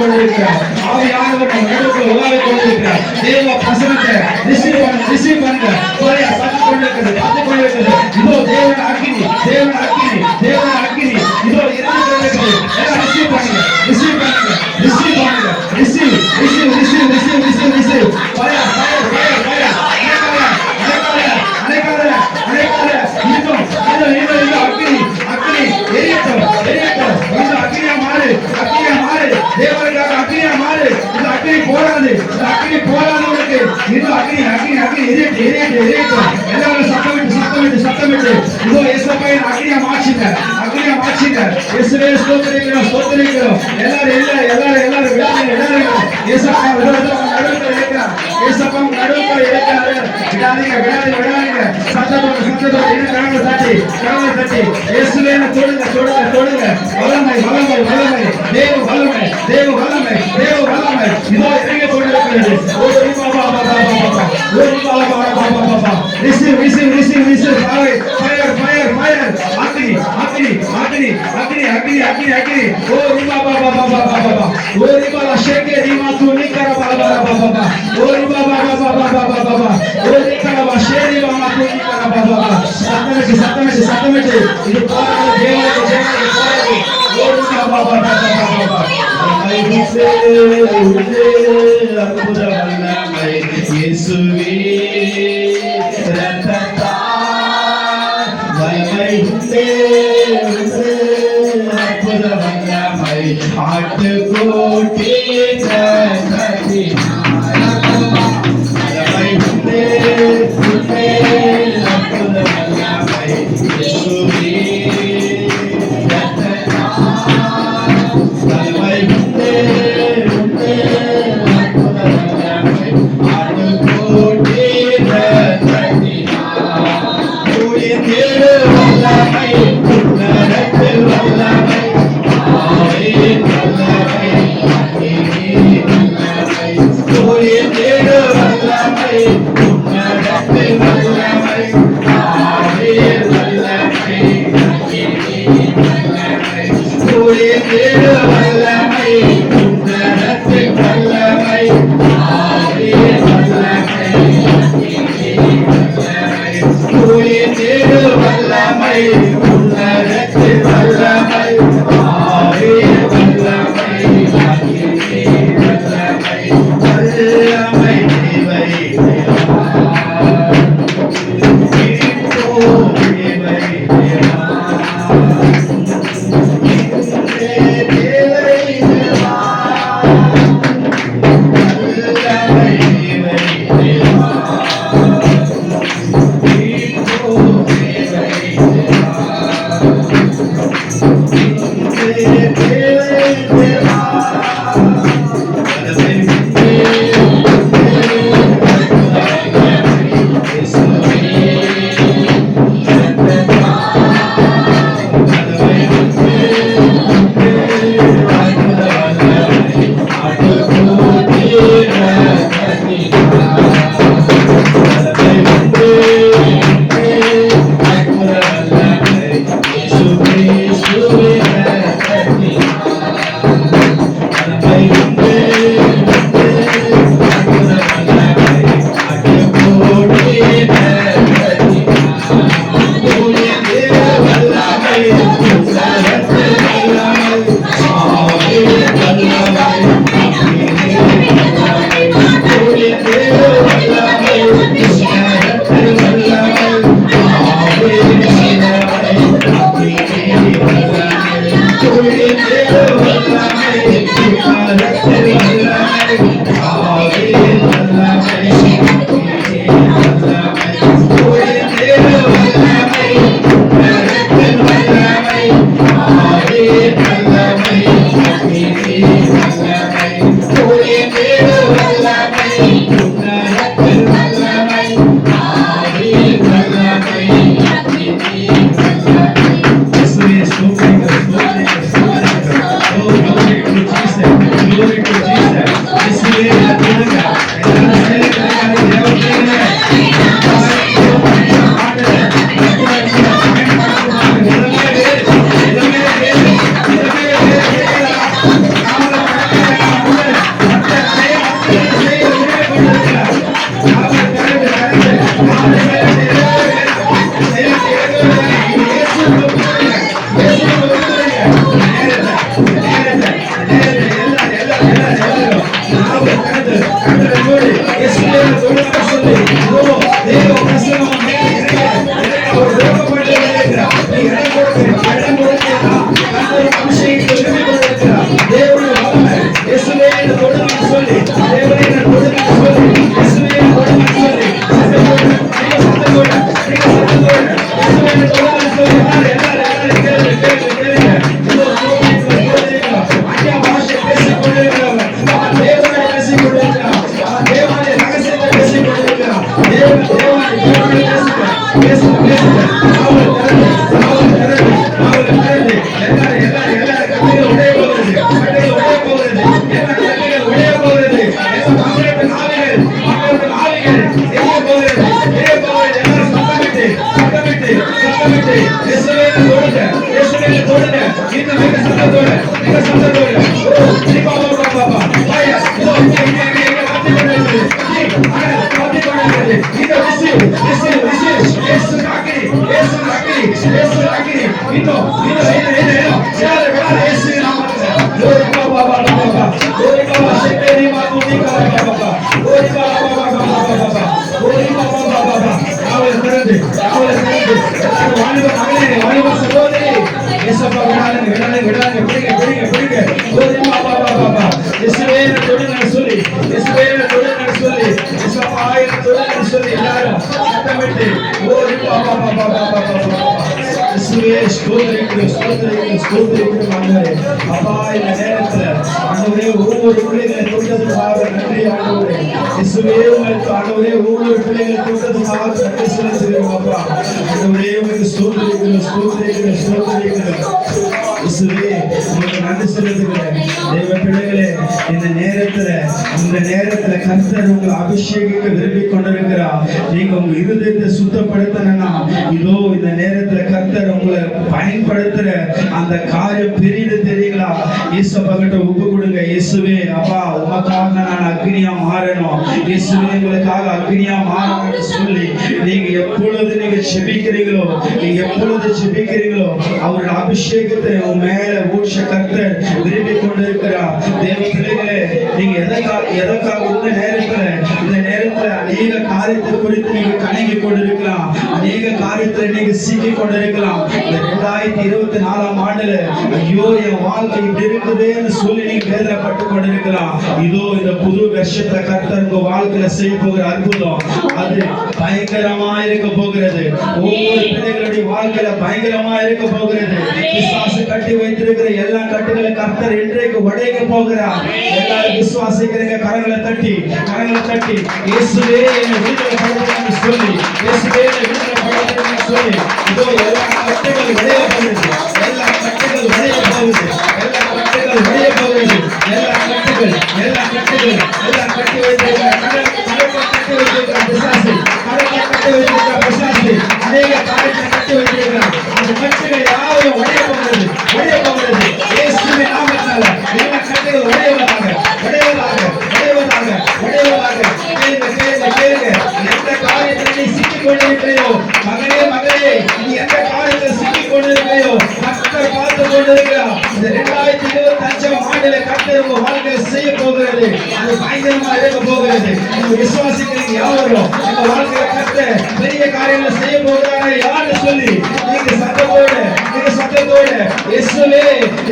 கொண்டிருக்கிறார். ஆவியானவர் நம்ம நடுவுக்குள்ள உலாவிக் கொண்டிருக்கிறார். தேவ பிரசன்னத்தை ரிசீவ் பண்ணுங்க. பழைய பார்த்து கொண்டிருக்கிறது. இதோ தேவன் அக்கினி இதோ இறங்கி கொண்டிருக்கிறது. எல்லாம் ரிசீவ் பண்ணுங்க. பழைய தேவனுக்காக அக்னியா மாறு. இந்த அக்னி போராது உனக்கு. இது அக்னி எரியட்டும். எல்லாரும் சத்தமிட்டு இதோ இயேசுவின் அக்னியா மாற்றுங்க. இயேசுவே ஸ்தோத்திரிக்கிறோம். எல்லாரும் விடாதீங்க. இயேசப்பா நடுவுல இருக்கிறார். விடாதீங்க. சத்தத்தோட கரங்களை தட்டி இயேசுவே தொடுங்க. வல்லமை தேவ வல்லமை இதோ இறங்கி கொண்டிருக்கிறது. ரிசீவ் ஃபயர் அக்னி ஓ ரிபா ஓ ரிபா ஷேகே ரிமா து நிக்கர பாபா ஓ ரிபா ஓ நிக்கர ஷேரி பாபா து நிக்கர பாபா சத்தமிட்டு இது போராட தேவனுக்கு ஓ ரிபா அற்புத வல்லமை இயேசுவே அற்புத வல்லமை ஆட்டுக்கோட்டி Amen. சத்தத்தோடு பாபா ஃபயர் ஒவ்வொரு பிள்ளைகளை தொட்டதுக்காக நன்றி ஆண்டவரே. இயேசுவே உங்களுக்கு ஆண்டவரே ஒவ்வொரு பிள்ளைகளை தொட்டதுக்காக நன்றி செலுத்துகிறோம் அப்பா. ஆண்டவரே உங்களுக்கு ஸ்தோத்திரிக்கிறோம் ஸ்தோத்திரிக்கிறோம் ஸ்தோத்திரிக்கிறோம். இயேசுவே உங்களுக்கு நன்றி செலுத்துகிறேன். தேவ பிள்ளைகளே, இந்த நேரத்துல கர்த்தர் உங்களை அபிஷேகிக்க விரும்பி கொண்டிருக்கிறார். நீங்க உங்க இருதயத்தை சுத்தப்படுத்தணும்னா இதோ இந்த நேரத்துல கர்த்தர் உங்களை பயன்படுத்துற அந்த காரியம் பெரியது தெரியுங்களா? இயேசுப்பா கிட்ட ஒப்பு கொடுங்க. இயேசுவே அப்பா உமக்காக நான் அக்னியா மாறணும், இயேசுவே உங்களுக்காக அக்னியா மாறணும்னு சொல்லி நீங்க எப்பொழுது செபிக்கிறீங்களோ அவருடைய அபிஷேகத்தை உங்க மேல ஊற்ற கர்த்தர் விரும்பி கொண்டிருக்கிறார். தேவ பிள்ளைகளே, நீங்க எதற்காக இந்த நேரத்துல அநேக காரியத்தை குறித்து நீங்க கணங்கி கொண்டிருக்கலாம், அநேக காரியத்துல நீங்க சிக்கி கொண்டிருக்கலாம். 2024ஆம் ஆண்டுல ஐயோ என் வாழ்க்கை இப்படி இருக்குதுன்னு சொல்லி நீங்க வேதனைப்பட்டு கொண்டிருக்கலாம். இதோ இந்த புது வருஷத்துல கர்த்தர் உங்க வாழ்க்கையில செய்ய போகிற அற்புதம் அது பயங்கரமா இருக்க போகிறது. ஒவ்வொரு பிள்ளைகளுடைய வாழ்க்கையில பயங்கரமா இருக்க போகிறது. விசுவாச கட்டி வைத்திருக்கிற எல்லா கட்டுகளை கர்த்தர் இன்றைக்கு உடைக்க போகிறார். எல்லாரும் விசுவாசிக்கிறீங்க? கரங்களை தட்டி இயேசுவே என்னை விடுதலை படுத்துன்னு சொல்லி, இயேசுவே என்னை விடுதலை படுத்துன்னு சொல்லி இதோ எல்லா கட்டுகள் உடைய போகிறது, எல்லா கட்டுகள் உடைய போகிறது, எல்லா கட்டுகள் உடைய போகிறது, எல்லா கட்டுகள் கட்டி வைத்திருக்கிற பிசாசு அநேக காரியத்தை கட்டி வைத்திருக்கிறார். அந்த கட்டுகள் யாவையும் உடைய போகிறது. இயேசுவின் நாமத்தினால எல்லா கட்டுகள் உடையவதாக கேளுங்க. எந்த காரியத்தில் நீ சிக்கிக் கொண்டிருக்கிறையோ மகனே, நீ எந்த காரியத்தில் சிக்கிக் கொண்டிருக்கிறையோ கர்த்தர் பார்த்து கொண்டிருக்கிறார். இந்த 2025ஆம் ஆண்டில கர்த்தர் உங்க வாழ்க்கையில செய்ய போகிறது. அது பயங்கரமா இருக்க போகிறது. நீங்க விசுவாசிக்கிறீங்க? யாரும் உங்க வாழ்க்கையில கர்த்தர் பெரிய காரியங்களை செய்ய போகிறாரு யாருன்னு சொல்லி நீங்க சத்தத்தோட இயேசுவே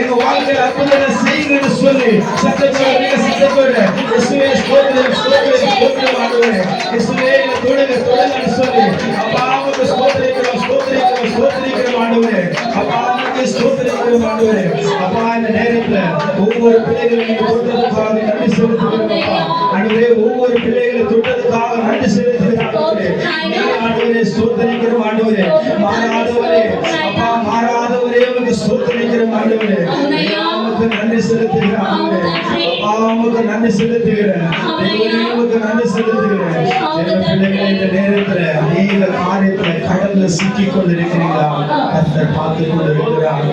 எங்க வாழ்க்கையில அற்புதத்தை செய்யுங்கன்னு சொல்லி சத்தத்தோட இயேசுவே ஸ்தோத்திரம் ஆண்டவரே. இயேசுவே தொடுங்கன்னு சொல்லி அப்பாவுக்கு ஸ்தோத்திரிக்கிறோம் ஆண்டவரே. அப்பாவுக்கு ஸ்தோத்திரிக்கிறோம் ஆண்டவரே. அப்பா இந்த நேரத்துல ஒவ்வொரு பிள்ளைகளும் நீங்க தொட்டதுக்காக நன்றி செலுத்துகிறோம் அப்பா. ஆண்டவரே ஒவ்வொரு பிள்ளைகளை தொட்டதுக்காக நன்றி செலுத்துகிறோம் ஆண்டவரே. ஸ்தோத்திரிக்கிறோம் ஆண்டவரே. மாறாதவரே அப்பா, மாறாதவரே உங்களுக்கு ஸ்தோத்திரிக்கிறோம் ஆண்டவரே. உமக்கு நன்றி செலுத்துகிறேன் ஆண்டவரே. அப்பா உமக்கு நன்றி செலுத்துகிறேன். தேவனுக்கு நன்றி செலுத்துகிறேன். பிள்ளைகளை இந்த நேரத்துல அநேக காரியத்துல கடல்ல சிக்கி கொண்டிருக்கிறீங்களா? கர்த்தர் பார்த்து கொண்டிருக்கிறார்.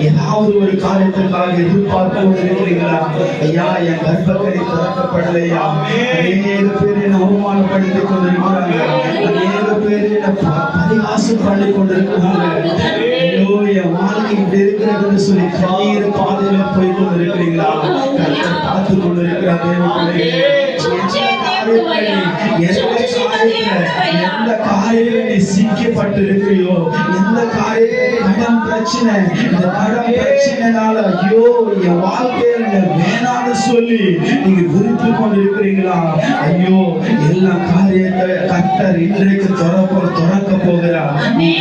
ஏதாவது ஒரு காரியத்துக்காக எதிர்பார்த்து கொண்டிருக்கிறீங்களா? ஐயா என் கர்ப்பக்கரை திறக்கப்படலையா? அநேக பேர் என்னை அவமானப்படுத்திக் கொண்டிருக்கிறாங்க. அநேக பேர் என்னை பரிகாசம் பண்ணி கொண்டிருக்கிறாங்க. ஐயோ என் வாழ்க்கை இப்படி இருக்கிறதுன்னு சொல்லி கண்ணீர் பாதையில போய் கொண்டிருக்கிறீங்களா? கர்த்தர் பார்த்து கொண்டிருக்கிறார். எந்த காரியம் நீ சிக்கப்பட்டு இருக்கிறியோ, எந்த காரியம் கடன் பிரச்சனை, இந்த கடன் பிரச்சனைனால ஐயோ என் வாழ்க்கையில வேணான்னு சொல்லி நீங்க விருப்பி கொண்டு இருக்கிறீங்களா? ஐயோ எல்லா காரியத்தை கர்த்தர் இன்றைக்கு திறக்க போகிறார்.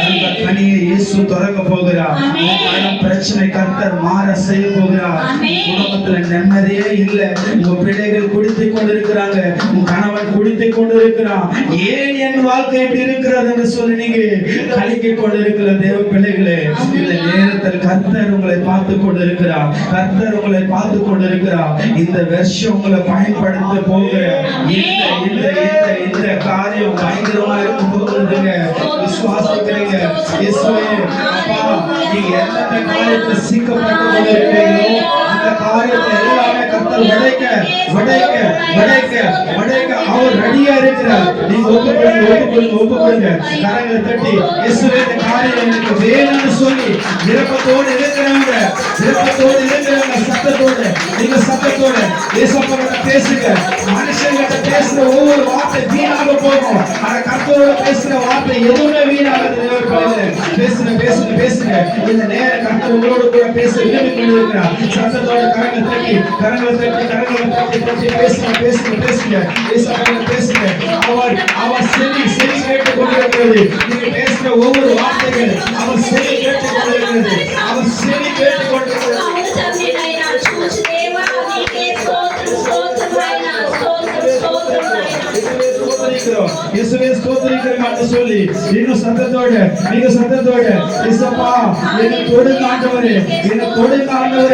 அந்த கனியை இயேசு திறக்க போகிறார். கடன் பிரச்சனை கர்த்தர் மாற செய்ய போகிறார். குடும்பத்துல நிம்மதியே இல்லை. உங்க பிள்ளைகள் குடித்துக் கொண்டிருக்கிறாங்க, உங்க கணவன் குடித்து புலம்பிக் கொண்டிருக்கிறான். ஏன் என் வாழ்க்கை இப்படி இருக்கிறது என்று சொல்லி நீங்க கலங்கிக் கொண்டிருக்கிற தேவ பிள்ளைகளே, இந்த நேரத்தில் கர்த்தர் உங்களை பார்த்து கொண்டிருக்கிறார். கர்த்தர் உங்களை பார்த்து கொண்டிருக்கிறார். இந்த வருஷம் உங்களை பயன்படுத்த போகிற இந்த காரியம் பயங்கரமா இருக்க போகிறதுங்க. விசுவாசிக்கிறீங்க. இயேசுவே அப்பா, நீங்க எந்த காரியத்தை சிக்கப்பட்டு கொண்டிருக்கிறீங்களோ அந்த காரியத்தை எல்லாமே கர்த்தர் உடைக்க அவர் ரெடியா இருக்கிறார். நீங்க ஒப்புக்கொடுங்க. கரங்களை தட்டி இயேசுவே இந்த காரியம் எனக்கு வேணும்னு சொல்லி விருப்பத்தோடு இருக்கிறவங்க சத்தத்தோடு நீங்க சத்தத்தோடு இயேசுப்பா பேசுங்க. மனுஷங்கிட்ட பேசுற ஒவ்வொரு வார்த்தை வீணாக போகும். ஆனா கர்த்தரோட பேசுற வார்த்தை எதுவுமே வீணாகாது. பேசுங்க. இந்த நேர கர்த்தர் உங்களோட கூட பேச விரும்பி கொண்டிருக்கிறார். சத்தத்தோட கரங்களை தட்டி பேசுங்க. இயேசுப்பா பேசுங்க. அவர் செவி கேட்டு கொண்டிருக்கிறது. நீங்க பேசுற ஒவ்வொரு வார்த்தைகள் அவர் செவி கேட்டு கொண்டிருக்கிறது. இயேசுவே ஸ்தோத்திரிக்கிறேன் என்று சொல்லி நீங்க சத்தத்தோட இயேசுப்பா என்னை தொடுங்க ஆண்டவரே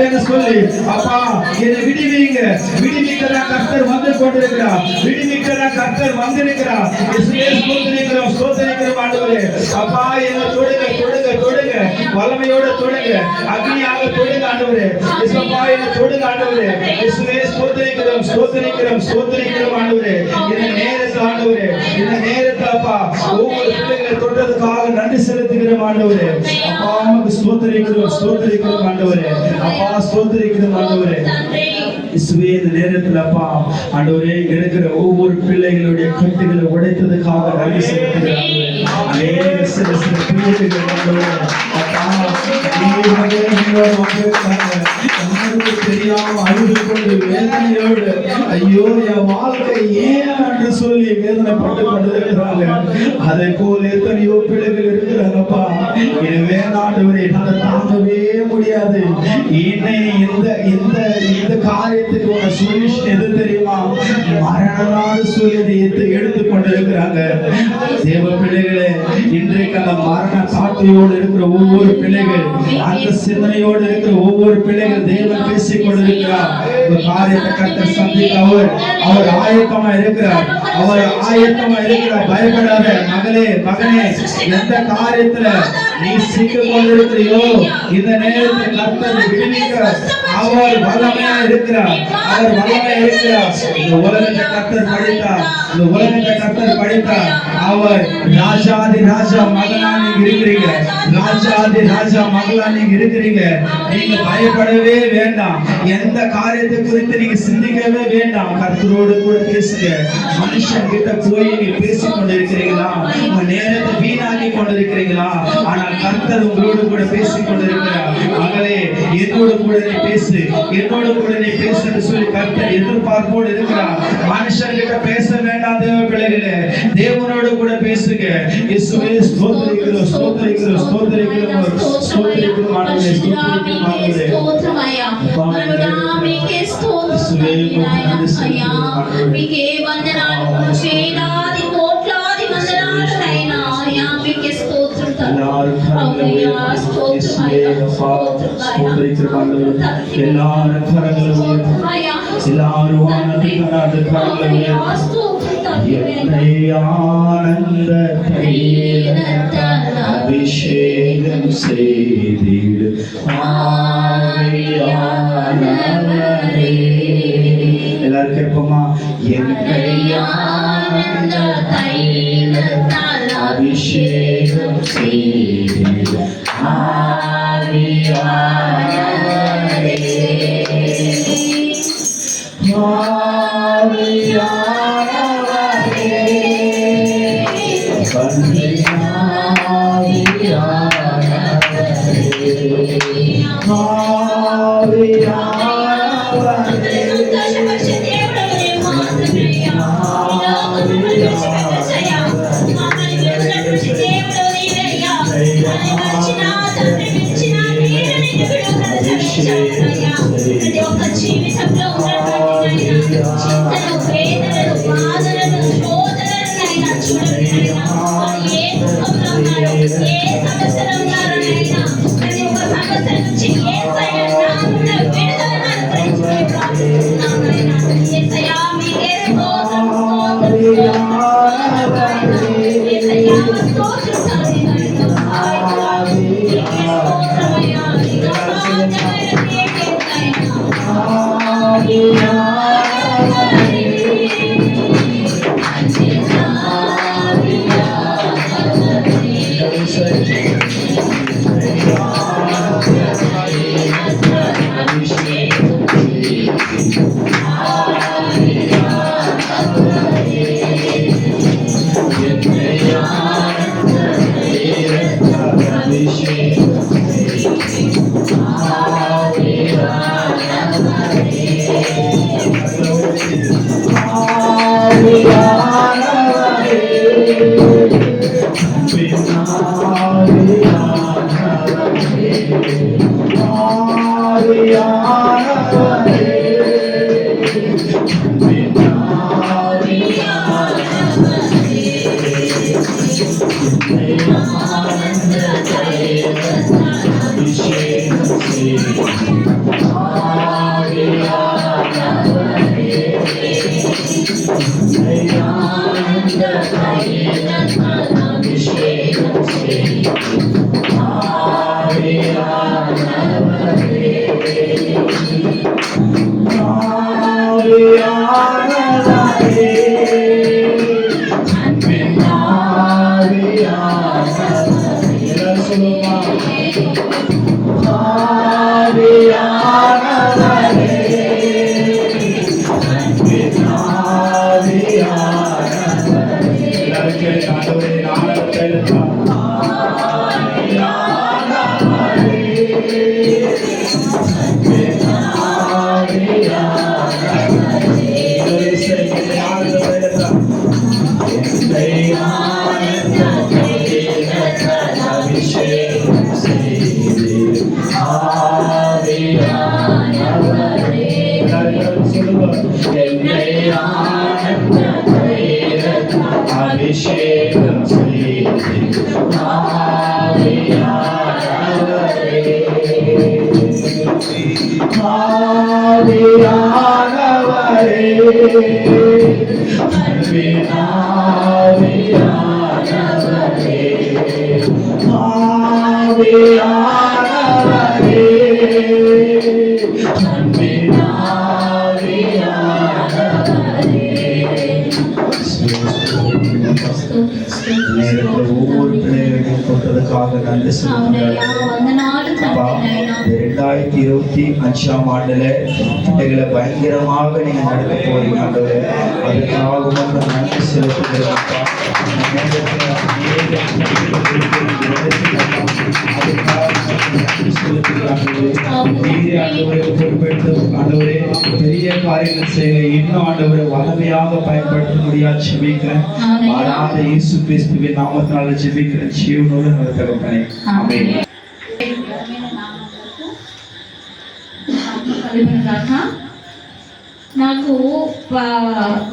என்று சொல்லி அப்பா என்னை விடுவிக்கிற கர்த்தர் வந்து கொண்டிருக்கிறார். இயேசுவே ஸ்தோத்திரிக்கிறோம் ஆண்டவரே. அப்பா என்னை தொடுங்க வல்லமையோட தொடுங்க, அக்னியாக தொடுங்க ஆண்டவரே. இயேசுப்பா என்னை தொடுங்க ஆண்டவரே. இயேசுவே ஸ்தோத்திரிக்கிறோம் ஆண்டவரே. இந்த நேரத்துல அப்பா ஒவ்வொரு பிள்ளைகளை தொட்டதுக்காக நன்றி செலுத்துகிறோம் ஆண்டவரே. அப்பா நமக்கு ஸ்தோத்திரிக்கிறோம் ஆண்டவரே. அப்பா ஸ்தோத்திரிக்கிறோம் ஆண்டவரே. இயேசுவே இந்த நேரத்துல அப்பா ஆண்டவரே இருக்கிற ஒவ்வொரு பிள்ளைகளுடைய கட்டுகளை உடைத்ததுக்காக நன்றி செலுத்துகிறோம். அநேக சில பிள்ளைகள் ஆண்டவரே அப்பா தெரியாம அழுது கொண்டு வேதனையோடு ஐயோ என் வாழ்க்கை ஏன் என்று சொல்லி வேதனைப்பட்டு கொண்டிருக்கிறாங்க. அதை போல எத்தனையோ பிள்ளைகள் இருக்கிறாங்கப்பா. இது வேணாண்டவரே என்னால தாங்கவே முடியாது. இந்த காரியத்துக்கு ஒரு சொல்யூஷன் எது தெரியுமா? மரணனாடு சொல்லி எடுத்து கொண்டிருக்கிறாங்க. தேவ பிள்ளைகளே, இன்றைக்கு அந்த மரண சாட்சியோடு இருக்கிற ஒவ்வொரு பிள்ளைகள், அந்த சிந்தனையோடு இருக்கிற ஒவ்வொரு பிள்ளைகள் தேவன் பேசிக் கொண்டிருக்கிறார். ஒரு காரியத்தை கர்த்தர் சந்திக்க அவர் ஆயத்தமா இருக்கிறார். பயப்படாத மகனே, எந்த காரியத்துல நீ சிக்கிக் கொண்டிருக்கிறியோ இந்த நேரத்தில் கர்த்தர் விடுவிக்க அவர் வல்லமையா இருக்கிறார். இந்த உலகத்தை கர்த்தர் படைத்தார். அவர் ராஜாதி ராஜா மகளா நீங்க இருக்கிறீங்க. நீங்க பயப்படவே வேண்டாம். எந்த காரியத்தை குறித்து நீங்க சிந்திக்கவே வேண்டாம். கர்த்தரோடு கூட பேசுங்க. மனுஷன் கிட்ட போய் நீங்க பேசிக் கொண்டிருக்கிறீங்களா? உங்க நேரத்தை வீணாக்கி கொண்டிருக்கிறீங்களா? ஆனால் கர்த்தர் உங்களோடு கூட பேசிக் கொண்டிருக்கிறார். மகளே, என்னோடு கூட நீ பேசு என்று சொல்லி கர்த்தர் எதிர்பார்ப்போடு இருக்கிறார். மனுஷன் கிட்ட பேச வேண்டாம். தேவ பிள்ளைகளே, தேவனோடு கூட பேசுங்க. இயேசுவே ஸ்தோத்திரிக்கிறோம். அபிஷேகம் செய்திடு எல்லாரும் கேட்போமா? அபிஷேகம் செய்திடு జీవితంలో ఉన్నటువంటి చింతలు, వేదనలు, బాధలను ఏ దుఃఖంలో ఉన్నారో, ఏ సమస్యలో ఉన్నారో నైనా ప్రతి ఒక్క సమస్య నుంచి యేసయ్య నామమున విడుదలను అనుగ్రహించమని ప్రార్థిస్తున్నాను నైనా. యేసయ్య మీకే స్తోత్రం, యేసయ్య స్తోత్రం తండ్రి నైనా. మీకే స్తోత్రమయ్యా, నీకు అసాధ్యమైనది ఏమీ లేదు నైనా. மாண்டல எங்களை பயங்கரமாக நீங்க நடத்த போறீங்க ஆண்டவரே. அதுக்காக உமக்கு நன்றி செலுத்துகிறோம். பொறுப்பெடுத்து ஆண்டவரே பெரிய காரியங்கள் செய்ய இன்னும் ஆண்டவரை வல்லமையாக பயன்படுத்த முடியாது ஜெபிக்கிறேன். ஆராத இயேசு கிறிஸ்துவின் நாமத்தினால ஜெபிக்கிறேன். ஜீவனோடு நடத்தப்பட்டேன். ஆமென். నాకు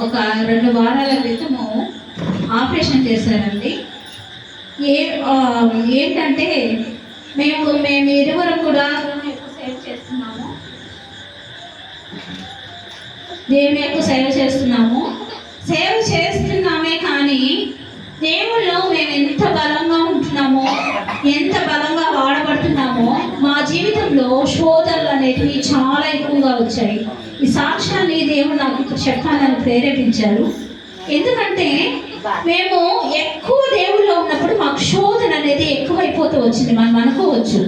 ఒక 2 వారాల క్రితము ఆపరేషన్ చేశారండి. ఏంటంటే మేము ఇరువురం కూడా దేవుని యొక్క సేవ చేస్తున్నామే కానీ దేవుళ్ళు మేము ఎంత బలంగా ఉంటున్నామో, ఎంత బలంగా వాడబడుతున్నామో, మా జీవితంలో శోధనలు అనేటివి చాలా ఎక్కువగా వచ్చాయి. ఈ సాక్ష్యాన్ని దేవుడు నాకు ఇప్పుడు చెప్పాలని ప్రేరేపించారు. ఎందుకంటే మేము ఎక్కువ దేవుళ్ళో ఉన్నప్పుడు మాకు శోధన అనేది ఎక్కువైపోతూ వచ్చింది. మనం అనుకోవచ్చు,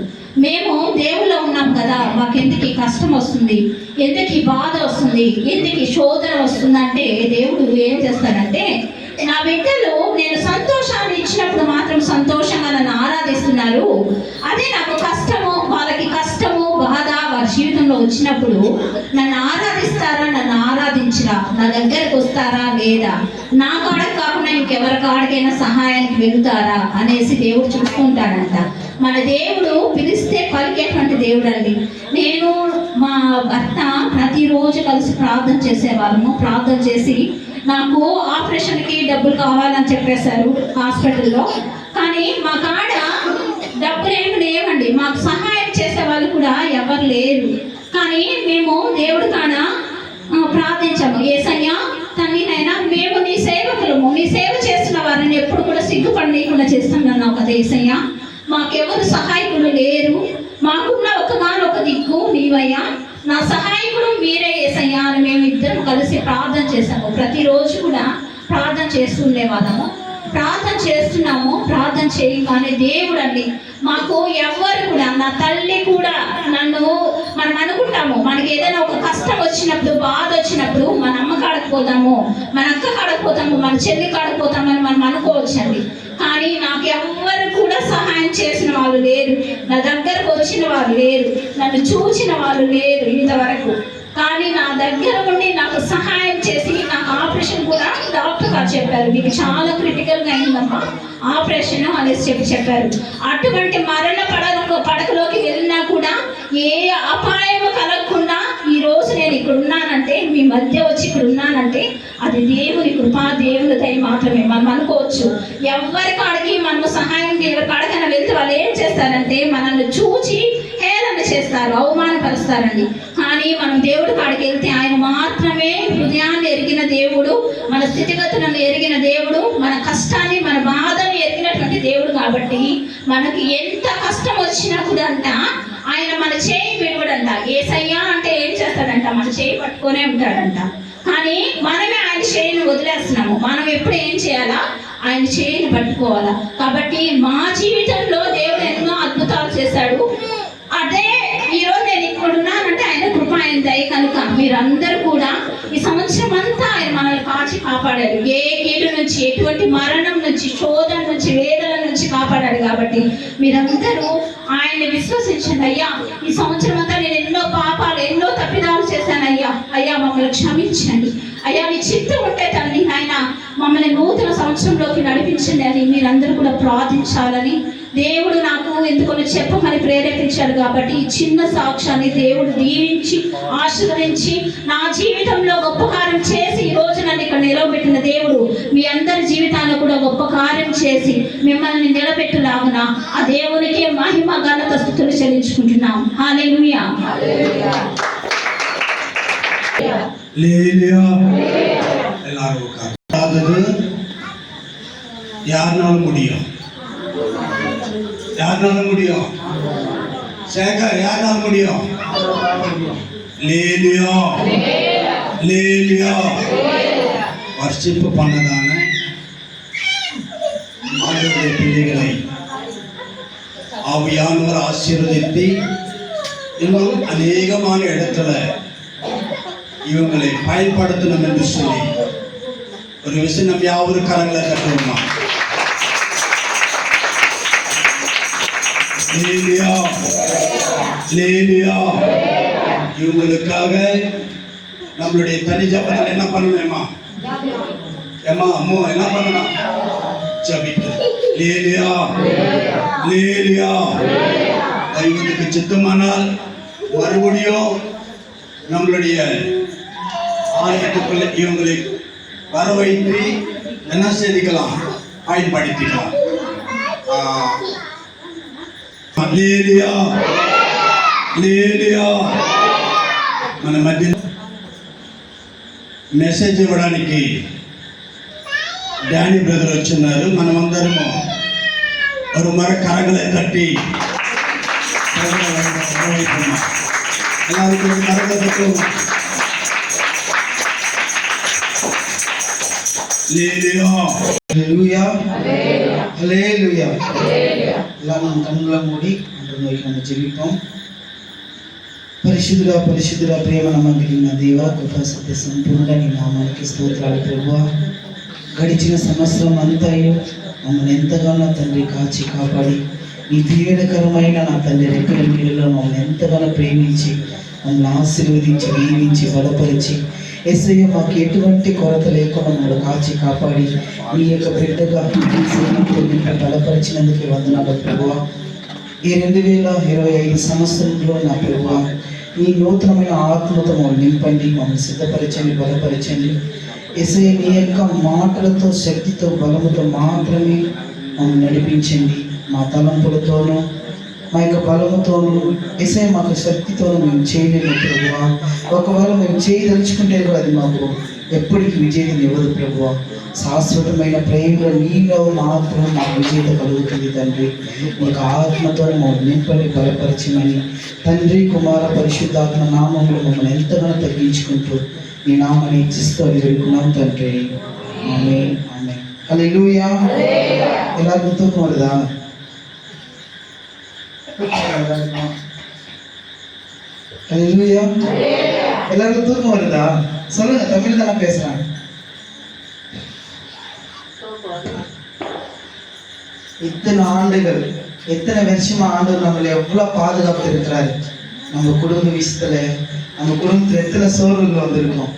మేము దేవుళ్ళో ఉన్నాం కదా, మాకెందుకు ఈ కష్టం వస్తుంది, ఎందుకు ఈ బాధ వస్తుంది, ఎందుకు ఈ శోధన వస్తుందంటే దేవుడు ఏం చేస్తాడంటే, నా బిడ్డలు నేను సంతోషాన్ని ఇచ్చినప్పుడు మాత్రం సంతోషంగా నన్ను ఆరాధిస్తున్నారు. అదే నాకు కష్టము, వాళ్ళకి కష్టము బాధ వారి జీవితంలో వచ్చినప్పుడు నన్ను ఆరాధిస్తారా, నన్ను ఆరాధించరా, నా దగ్గరకు వస్తారా లేదా, నా కాడకు కాకుండా ఇంకెవరి కాడికైనా సహాయానికి వెళుతారా అనేసి దేవుడు చూసుకుంటాడంట. మన దేవుడు పిలిస్తే పలికేటువంటి దేవుడు అండి. నేను మా భర్త ప్రతి ప్రతిరోజు కలిసి ప్రార్థన చేసేవాళ్ళము. ప్రార్థన చేసి నాకు ఆపరేషన్కి డబ్బులు కావాలని చెప్పేశారు హాస్పిటల్లో. కానీ మా కాడ డబ్బులు ఏమి లేవండి, మాకు సహాయం చేసే వాళ్ళు కూడా ఎవరు లేరు. కానీ మేము దేవుడి కాడ ప్రార్థించాము, యేసయ్యా తండ్రినైనా మేము నీ సేవకులము, నీ సేవ చేస్తున్న వారిని ఎప్పుడు కూడా సిగ్గుపడనీయకుండా చేస్తున్నావు కదా యేసయ్యా. మాకెవరు సహాయకులు లేరు, మాకున్న ఒకగానొక దిక్కు నీవయ్యా, నా సహాయకుడు మీరే యేసయ్యా అని మేము ఇద్దరం కలిసి ప్రార్థన చేశాము. ప్రతిరోజు కూడా ప్రార్థన చేస్తుండేవాళ్ళము. ప్రార్థన చేస్తున్నాము. ప్రార్థన చేయగానే దేవుడు అండి మాకు ఎవ్వరు కూడా, నా తల్లి కూడా నన్ను, మనం అనుకుంటాము మనకి ఏదైనా ఒక కష్టం వచ్చినప్పుడు, బాధ వచ్చినప్పుడు మన అమ్మ కాడకపోతాము, మన అక్క కాడకపోతాము, మన చెల్లి కాడకపోతామని మనం అనుకోవచ్చండి. కానీ నాకు ఎవ్వరు కూడా సహాయం చేసిన వాళ్ళు లేరు, నా దగ్గరకు వచ్చిన వాళ్ళు లేరు, నన్ను చూసిన వాళ్ళు లేరు ఇంతవరకు. కానీ నా దగ్గర ఉండి నాకు సహాయం చేసి, నాకు ఆపరేషన్ కూడా డాక్టర్ గారు చెప్పారు, మీకు చాలా క్రిటికల్గా అయిందమ్మా ఆపరేషన్ అనేసి చెప్పారు. అటువంటి మరణ పడకలోకి వెళ్ళినా కూడా ఏ అపాయము కలగకుండా ఈరోజు నేను ఇక్కడ ఉన్నానంటే, మీ మధ్య వచ్చి ఇక్కడ ఉన్నానంటే అది దేవుని కృప, దేవుని దయ మాత్రమే. మనం అనుకోవచ్చు ఎవరి కాడికి మనం సహాయం, ఎవరి కాడికైనా వెళ్తే వాళ్ళు ఏం చేస్తారంటే మనల్ని చూచి హేళన చేస్తారు, అవమానపరుస్తారండి. కానీ మనం దేవుడి కాడికి వెళ్తే ఆయన మాత్రమే హృదయాన్ని ఎరిగిన దేవుడు, మన స్థితిగతులను ఎరిగిన దేవుడు, మన కష్టాన్ని, మన బాధని ఎరిగినటువంటి దేవుడు. కాబట్టి మనకి ఎంత కష్టం వచ్చినా కూడా అంట ఆయన మన చేయి విడవడంట. యేసయ్యా అంటే ఏం చేస్తాడంట, మన చేయి పట్టుకొనే ఉంటాడంట. కానీ మనమే ఆయన చేయిని వదిలేస్తున్నాము. మనం ఎప్పుడు ఏం చేయాలా, ఆయన చేయిని పట్టుకోవాలా. కాబట్టి మా జీవితంలో దేవుడు ఎన్నో అద్భుతాలు చేశాడు. అదే ఈరోజు నేను ఇక్కడ ఉన్నానంటే ఆయన కృప, ఆయన దయ కనుక. మీరందరూ కూడా ఈ సంవత్సరం అంతా ఆయన మనల్ని కాచి కాపాడాడు. ఏ కీడు నుంచి, ఎటువంటి మరణం నుంచి, శోధన నుంచి, వేదన నుంచి కాపాడాడు. కాబట్టి మీరందరూ ఆయన్ని విశ్వసించండి. అయ్యా ఈ సంవత్సరం అంతా నేను ఎన్నో పాపాలు, ఎన్నో తప్పిదాలు చేశాను అయ్యా, అయ్యా మమ్మల్ని క్షమించండి అయ్యా, నీ చిత్తం ఉంటే తండ్రి ఆయన మమ్మల్ని నూతన సంవత్సరంలోకి నడిపించండి అని మీరందరూ కూడా ప్రార్థించాలని దేవుడు నాకు ఎందుకొని చెప్పమని ప్రేరేపించాడు. కాబట్టి ఈ చిన్న సాక్ష్యాన్ని దేవుడు దీవించి ఆశీర్వదించి నా జీవితంలో గొప్ప కార్యం చేసి ఈ రోజు నన్ను ఇక్కడ నిలవబెట్టిన దేవుడు మీ అందరి జీవితాల్లో కూడా గొప్ప కార్యం చేసి మిమ్మల్ని నిలబెట్టులాగున ఆ దేవునికి మహిమ ఘనత స్తుతులు చెల్లించుకుంటున్నాం. హల్లెలూయా. எல்லாரும் யாருனாலும் முடியும், யாருனாலும் முடியும். சேகர் யாருனாலும் முடியும். லேலியா லேலியா வர்ஷிப்பு பண்ணதான ஆண்டவருடைய பிள்ளைகளை ஆவியானவர் ஆசீர்வதித்து இன்னும் அநேகமான இடத்துல இவங்களை பயன்படுத்தணும் என்று சொல்லி ஒரு விஷயம் நம்ம யாவரும் கரங்களை கட்டுவோமா. லேலியா லேலியா இவங்களுக்காக நம்மளுடைய தனி ஜபத்தில் என்ன பண்ணணுமா, ஏமா அம்மோ என்ன பண்ணணும், ஜபித்து லேலியா லேலியா. இவங்களுக்கு சித்தமானால் மறுபடியும் நம்மளுடைய ஆலயத்துக்குள்ள இவங்களை வர வைத்து என்ன செய்திக்கலாம், பயன்படுத்திக்கலாம். హల్లెలూయా హల్లెలూయా. మన మధ్య మెసేజ్ ఇవ్వడానికి డానీ బ్రదర్ వచ్చున్నారు. మనమందరము ఒక మర కరగలే తట్టి எல்லாருக்கும் கரகத்துக்கும் హల్లెలూయా హల్లెలూయా. ఇలా మనం కన్నుల మూడి అంటున్నాయి మన జీవితం. పరిశుద్ధుడా పరిశుద్ధుడా ప్రేమ నమ్మకలిగిన దేవ, కృపా సత్య సంపూర్ణ నీ నామానికి స్తోత్రాలు ప్రభువా. గడిచిన సంవత్సరం అంతా మమ్మల్ని ఎంతగానో తండ్రి కాచి కాపాడి నీ దీవెనకరమైన నా తండ్రి రెక్కల నీళ్ళలో మమ్మల్ని ఎంతగానో ప్రేమించి మమ్మల్ని ఆశీర్వదించి దీవించి బలపరిచి యేసయ్య మాకు ఎటువంటి కొరత లేకుండా మమ్మల్ని కాచి కాపాడి నీ యొక్క బిడ్డగా బలపరిచినందుకు వందనాలు ప్రభువా. ఈ 2025 సంవత్సరంలో నా ప్రభువా ఈ నూతనమైన ఆత్మతో మమ్మల్ని నింపండి, మమ్మల్ని సిద్ధపరచండి, బలపరచండి. యేసయ్య నీ యొక్క మాటలతో, శక్తితో, బలముతో మాత్రమే మమ్మల్ని నడిపించండి. మా తలంపులతోనూ, మా యొక్క బలముతోనూ, యేసయ్య మాకు శక్తితోనూ మేము చేయలేము ప్రభువా. ఒకవేళ మేము చేయదలుచుకుంటే కూడా అది మాకు ఎప్పటికీ విజయం ఇవ్వదు ప్రభువా. శాశ్వతమైన ప్రేమలో నీలో మాత్రం మాకు విజేత కలుగుతుంది తండ్రి. నీకు ఆత్మతో మమ్మల్ని నింపని, బలపరచమని తండ్రి, కుమార, పరిశుద్ధాత్మ నామంలో మమ్మల్ని ఎంతగానో తగ్గించుకుంటూ నీ నామాన్ని ఇచ్చిస్తూ వేడుకున్నాం తండ్రి. ఆమేన్, ఆమేన్. హల్లెలూయా. ఎలా గుర్తుకోలేదా? ஹல்லேலூயா. எல்லாரும் தூக்கம் வருதா? சொல்லுங்க, தமிழ் தானே பேசுறாங்க. இத்தனை ஆண்டுகள், எத்தனை வருஷமா ஆண்டவர் நம்மளை எவ்வளவு பாதுகாப்பு இருக்கிறாரு. நம்ம குடும்ப விஷயத்துல, நம்ம குடும்பத்துல எத்தனை சோர்வுகள் வந்திருக்கோம்,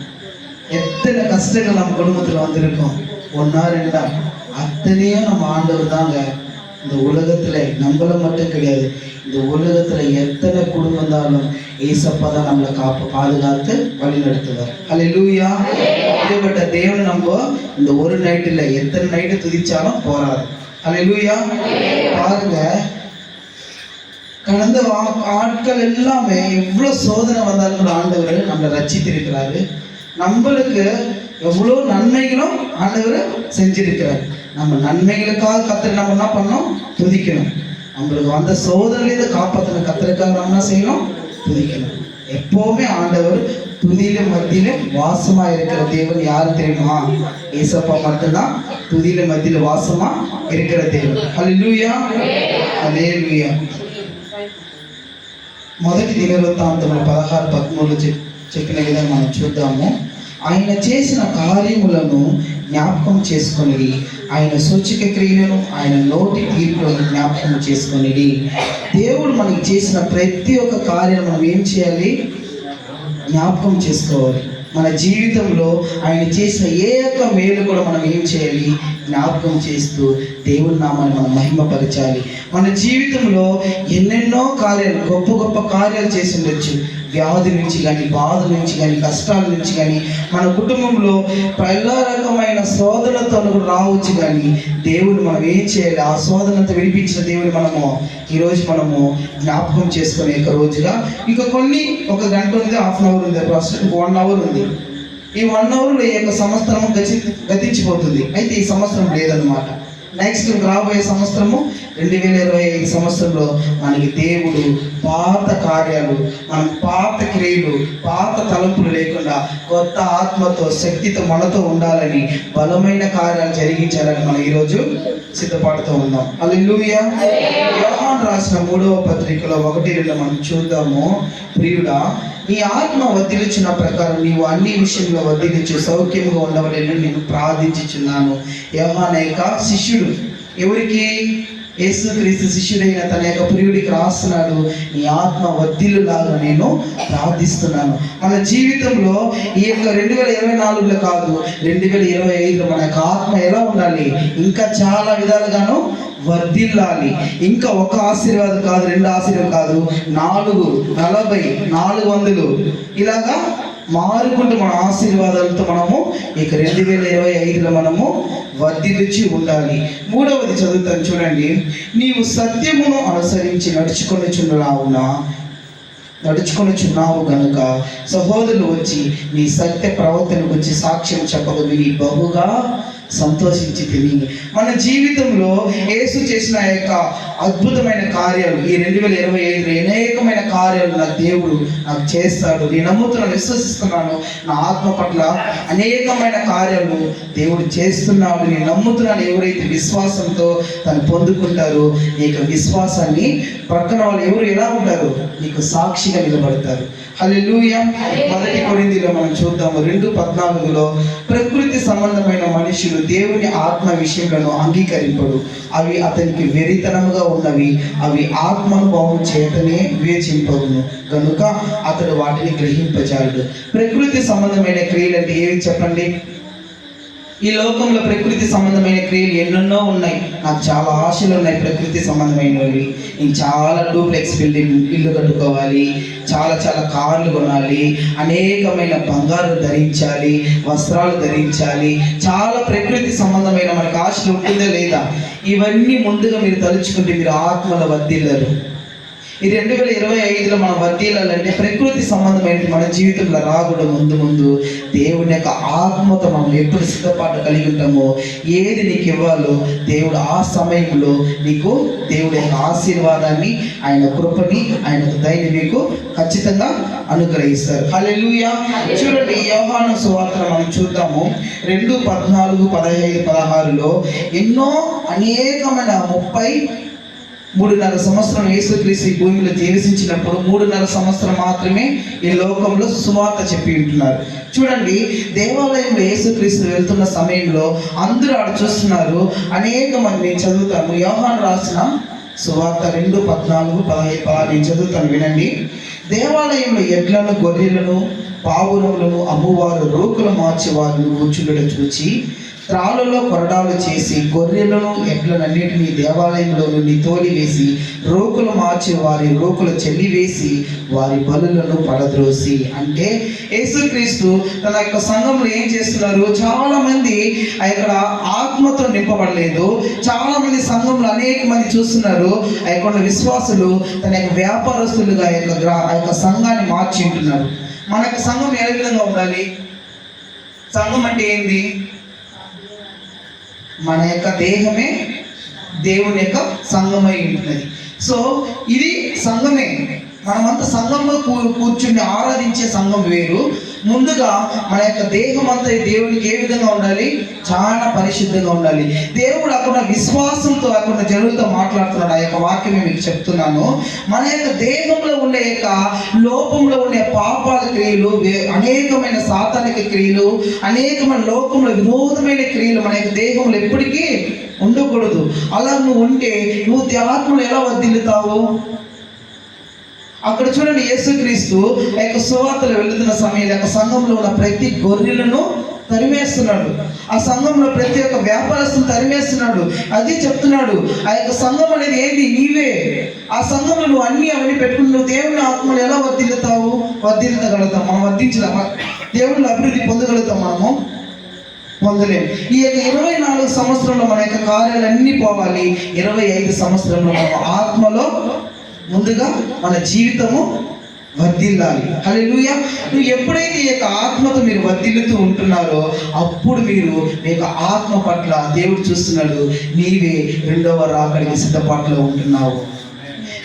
எத்தனை கஷ்டங்கள் நம்ம குடும்பத்துல வந்திருக்கோம். ஒன்னா ரெண்டா அத்தனையும் நம்ம ஆண்டவர் தாங்க. இந்த உலகத்துல நம்மள மட்டும் கிடையாது, இந்த உலகத்துல எத்தனை குடும்பம் இருந்தாலும் ஏசப்பா தான் நம்மளை பாதுகாத்து வழி நடத்துவார். ஹல்லேலூயா. இப்படிப்பட்ட தேவன் நம்ம இந்த ஒரு நைட்டுல எத்தனை நைட்டு துதிச்சாலும் போறாரு. ஹல்லேலூயா. பாருங்க, கடந்த ஆட்கள் எல்லாமே எவ்வளவு சோதனை வந்தாலும் ஆண்டவர் நம்மளை ரட்சித்திருக்கிறாரு. நம்மளுக்கு எவ்வளவு நன்மைகளும் ஆண்டவர் செஞ்சிருக்கிறார். நம்ம நன்மைகளுக்காக கத்தரை நம்ம என்ன பண்ணோம்? துதிக்கணும். நம்மளுக்கு வந்த சோதனையில காப்பாற்றின கத்தருக்காக நம்ம என்ன செய்யணும்? துதிக்கணும். எப்பவுமே ஆண்டவர் துதியிலும் மத்தியிலும் வாசமா இருக்கிற தேவன் யாரு தெரியுமா? ஏசப்பா மட்டும்தான் துதியில மத்தியில வாசமா இருக்கிற தேவன். హల్లెలూయా, హల్లెలూయా. మొదటి దినవృత్తాంతములు 16:13 చెప్పిన విధంగా మనం చూద్దాము. ఆయన చేసిన కార్యములను జ్ఞాపకం చేసుకొనిడి, ఆయన సూచక క్రియలను, ఆయన నోటి తీర్పులను జ్ఞాపకం చేసుకొనిడి. దేవుడు మనకి చేసిన ప్రతి ఒక్క కార్యం మనం ఏం చేయాలి? జ్ఞాపకం చేసుకోవాలి. మన జీవితంలో ఆయన చేసిన ఏ ఒక్క మేలు కూడా మనం ఏం చేయాలి? జ్ఞాపకం చేస్తూ దేవుడి నామాన్ని మనం మహిమపరచాలి. మన జీవితంలో ఎన్నెన్నో కార్యాలు, గొప్ప గొప్ప కార్యాలు చేసి ఉండొచ్చు. వ్యాధి నుంచి కానీ, బాధ నుంచి కానీ, కష్టాల నుంచి కానీ, మన కుటుంబంలో എല്ലാ రకమైన శోధనతో రావచ్చు. కానీ దేవుడు మనం ఏం చేయాలి? ఆ శోధనతో విడిపించిన దేవుడు ఈరోజు మనము జ్ఞాపకం చేసుకునే ఒక రోజుగా, ఇంకా ఒక గంట ఉంది, హాఫ్ అన్ అవర్ ఉంది, 1 అవర్ ఉంది. ఈ 1 అవర్లో ఈ యొక్క సంవత్సరం గతించిపోతుంది. అయితే ఈ సంవత్సరం లేదన్నమాట. నెక్స్ట్ రాబోయే సంవత్సరము 2025 సంవత్సరంలో మనకి దేవుడు పాత కార్యాలు, మన పాత క్రియలు, పాత తలంపులు లేకుండా కొత్త ఆత్మతో, శక్తితో మనతో ఉండాలని, బలమైన కార్యాలు జరిగించాలని మనం ఈరోజు సిద్ధపడుతూ ఉన్నాం. హల్లెలూయా. యోహాను రాసిన 3వ పత్రికలో 1-2 మనం చూద్దాము. ప్రియుడా, నీ ఆత్మ వర్ధిల్లుచున్న ప్రకారం నీవు అన్ని విషయంలో వర్ధిల్లుచు సౌఖ్యంగా ఉండవలని నేను ప్రార్థించుచున్నాను. యోహాను యొక్క శిష్యుడు, ఎవరికి? యేసుక్రీస్తు శిష్యుడైన తన యొక్క ప్రియుడికి రాస్తున్నాడు, నీ ఆత్మ వర్ధిల్లులాగా నేను ప్రార్థిస్తున్నాను. మన జీవితంలో ఈ యొక్క 2024లో కాదు, 2025లో మన యొక్క ఆత్మ ఎలా ఉండాలి? ఇంకా చాలా విధాలుగాను వర్ధిల్లాలి. ఇంకా ఒక ఆశీర్వాదం కాదు, 2 ఆశీర్వాదం కాదు, 4, 40, 400 ఇలాగా మారుకుంటూ మన ఆశీర్వాదాలతో మనము ఇక 2025లో మనము వర్ధిల్లుచి ఉండాలి. 3వది చదువుతాను చూడండి. నీవు సత్యమును అనుసరించి నడుచుకొనుచున్నావు గనుక సహోదరులు వచ్చి నీ సత్య ప్రవర్తన గురించి సాక్ష్యం చెప్పక విని బహుగా సంతోషించి తిని. మన జీవితంలో యేసు చేసిన యొక్క అద్భుతమైన కార్యాలు ఈ 2025లో అనేకమైన కార్యాలు నా దేవుడు నాకు చేస్తాడు. నేను నమ్ముతున్నాను, విశ్వసిస్తున్నాను. నా ఆత్మ పట్ల అనేకమైన కార్యాలు దేవుడు చేస్తున్నాడు, నేను నమ్ముతున్నాను. ఎవరైతే విశ్వాసంతో తను పొందుకుంటారో ఈ యొక్క విశ్వాసాన్ని ప్రక్కన వాళ్ళు ఎవరు ఎలా ఉంటారు? నీకు సాక్షిగా నిలబడతారు. హల్లెలూయా. 1 కొరింథీలో మనం చూద్దాము 2:14లో ప్రకృతి సంబంధమైన మనుషులు దేవుని ఆత్మ విషయంలో అంగీకరింపడు, అవి అతనికి వెరితనముగా ఉన్నవి, అవి ఆత్మానుభవం చేతనే వివేచింపవును గనుక అతడు వాటిని గ్రహింపజాలడు. ప్రకృతి సంబంధమైన క్రియలు అంటే ఏవి చెప్పండి? ఈ లోకంలో ప్రకృతి సంబంధమైన క్రియలు ఎన్నెన్నో ఉన్నాయి. నాకు చాలా ఆశలు ఉన్నాయి ప్రకృతి సంబంధమైనవి. నేను చాలా డూప్లెక్స్ బిల్డింగ్ ఇల్లు కట్టుకోవాలి, చాలా చాలా కార్లు కొనాలి, అనేకమైన బంగారు ధరించాలి, వస్త్రాలు ధరించాలి, చాలా ప్రకృతి సంబంధమైన మనకు ఆశలు ఉంటుందా లేదా? ఇవన్నీ ముందుగా మీరు తలుచుకుంటే మీరు ఆత్మల వర్ధిల్లరు. ఈ 2025లో మనం వర్ధిల్లాలంటే ప్రకృతి సంబంధమైన మన జీవితంలో రాకూడదు. ముందు దేవుని యొక్క ఆత్మతో మనం ఎప్పుడు సిద్ధపాటు కలిగి ఉంటామో, ఏది నీకు ఇవ్వాలో దేవుడు ఆ సమయంలో నీకు దేవుడి యొక్క ఆశీర్వాదాన్ని, ఆయన కృపని, ఆయన దయని మీకు ఖచ్చితంగా అనుగ్రహిస్తారు. హల్లెలూయా. చూడండి, యోహాను సువార్త మనం చూద్దాము. 2:14-15-16లో ఎన్నో అనేకమైన 33.5 సంవత్సరం యేసుక్రీస్తు ఈ భూమిలో జీవించినప్పుడు 3.5 సంవత్సరం మాత్రమే ఈ లోకంలో సువార్త చెప్పి ఉంటున్నారు. చూడండి, దేవాలయంలో యేసుక్రీస్తు వెళ్తున్న సమయంలో అందరూ ఆడ చూస్తున్నారు. అనేక మంది, నేను చదువుతాను యోహాను రాసిన సువార్త 2:14-15 నేను చదువుతాను, వినండి. దేవాలయంలో ఎడ్లను, గొర్రెలను, పావురములను అమ్మువారు రోకులు మార్చేవారు కూర్చుండడం చూచి త్రాళ్ళలో కొరడాలు చేసి గొర్రెలను, ఎడ్లనన్నిటినీ దేవాలయంలో నుండి తోలివేసి రోకులు మార్చి వారి రోకులు చెల్లివేసి వారి బలులను పడద్రోసి. అంటే యేసుక్రీస్తు తన యొక్క సంఘంలో ఏం చేస్తున్నారు? చాలా మంది అక్కడ ఆత్మతో నింపబడలేదు. చాలా మంది సంఘంలో అనేక మంది చూస్తున్నారు. ఆ యొక్క విశ్వాసులు తన యొక్క వ్యాపారస్తులుగా ఆ యొక్క సంఘాన్ని మార్చి ఉంటున్నారు. మన యొక్క సంఘం ఏ విధంగా ఉండాలి? సంఘం అంటే ఏంది? మన యొక్క దేహమే దేవుని యొక్క సంఘమై ఉంటున్నది. సో ఇది సంఘమే. మనమంతా సంఘంలో కూర్చుని ఆరాధించే సంఘం వేరు. ముందుగా మన యొక్క దేహం అంతా దేవునికి ఏ విధంగా ఉండాలి? చాలా పరిశుద్ధంగా ఉండాలి. దేవుడు అక్కడ విశ్వాసంతో అక్కడ జనులతో మాట్లాడుతున్నాడు. ఆ యొక్క వాక్యమే మీకు చెప్తున్నాను. మన యొక్క దేహంలో ఉండే యొక్క లోపంలో ఉండే పాపాల క్రియలు, అనేకమైన సాతానిక క్రియలు, అనేకమైన లోకంలో విరోధమైన క్రియలు మన యొక్క దేహంలో ఎప్పటికీ ఉండకూడదు. అలా నువ్వు ఉంటే నువ్వు ఆత్మలో ఎలా వర్ధిల్లుతావు? అక్కడ చూడండి, యేసుక్రీస్తు ఆ యొక్క సువార్తలు వెళుతున్న సమయంలో ఆ సంఘంలో ఉన్న ప్రతి గొర్రెలను తరిమేస్తున్నాడు. ఆ సంఘంలో ప్రతి ఒక్క వ్యాపారస్తులు తరిమేస్తున్నాడు. అదే చెప్తున్నాడు, ఆ యొక్క సంఘం అనేది ఏంటి? నీవే. ఆ సంఘంలో నువ్వు అవన్నీ పెట్టుకుని నువ్వు దేవుని ఆత్మలు ఎలా వర్ధిల్లగలుగుతావు? మనం వర్ధించలేమా? దేవుని అభివృద్ధి పొందగలుగుతాం? మనము పొందలేము. ఈ యొక్క 24 సంవత్సరంలో మన యొక్క కార్యాలన్నీ పోవాలి. 25 సంవత్సరంలో మనం ఆత్మలో ముందుగా మన జీవితము వర్ధిల్లాలి. హల్లెలూయా. నువ్వు ఎప్పుడైతే ఈ యొక్క ఆత్మతో మీరు వర్ధిల్లుతూ ఉంటున్నారో అప్పుడు మీరు మీ యొక్క ఆత్మ పట్ల దేవుడు చూస్తున్నాడు. నీవే రెండవ రాకడికి సిద్ధపాటులో ఉంటున్నావు.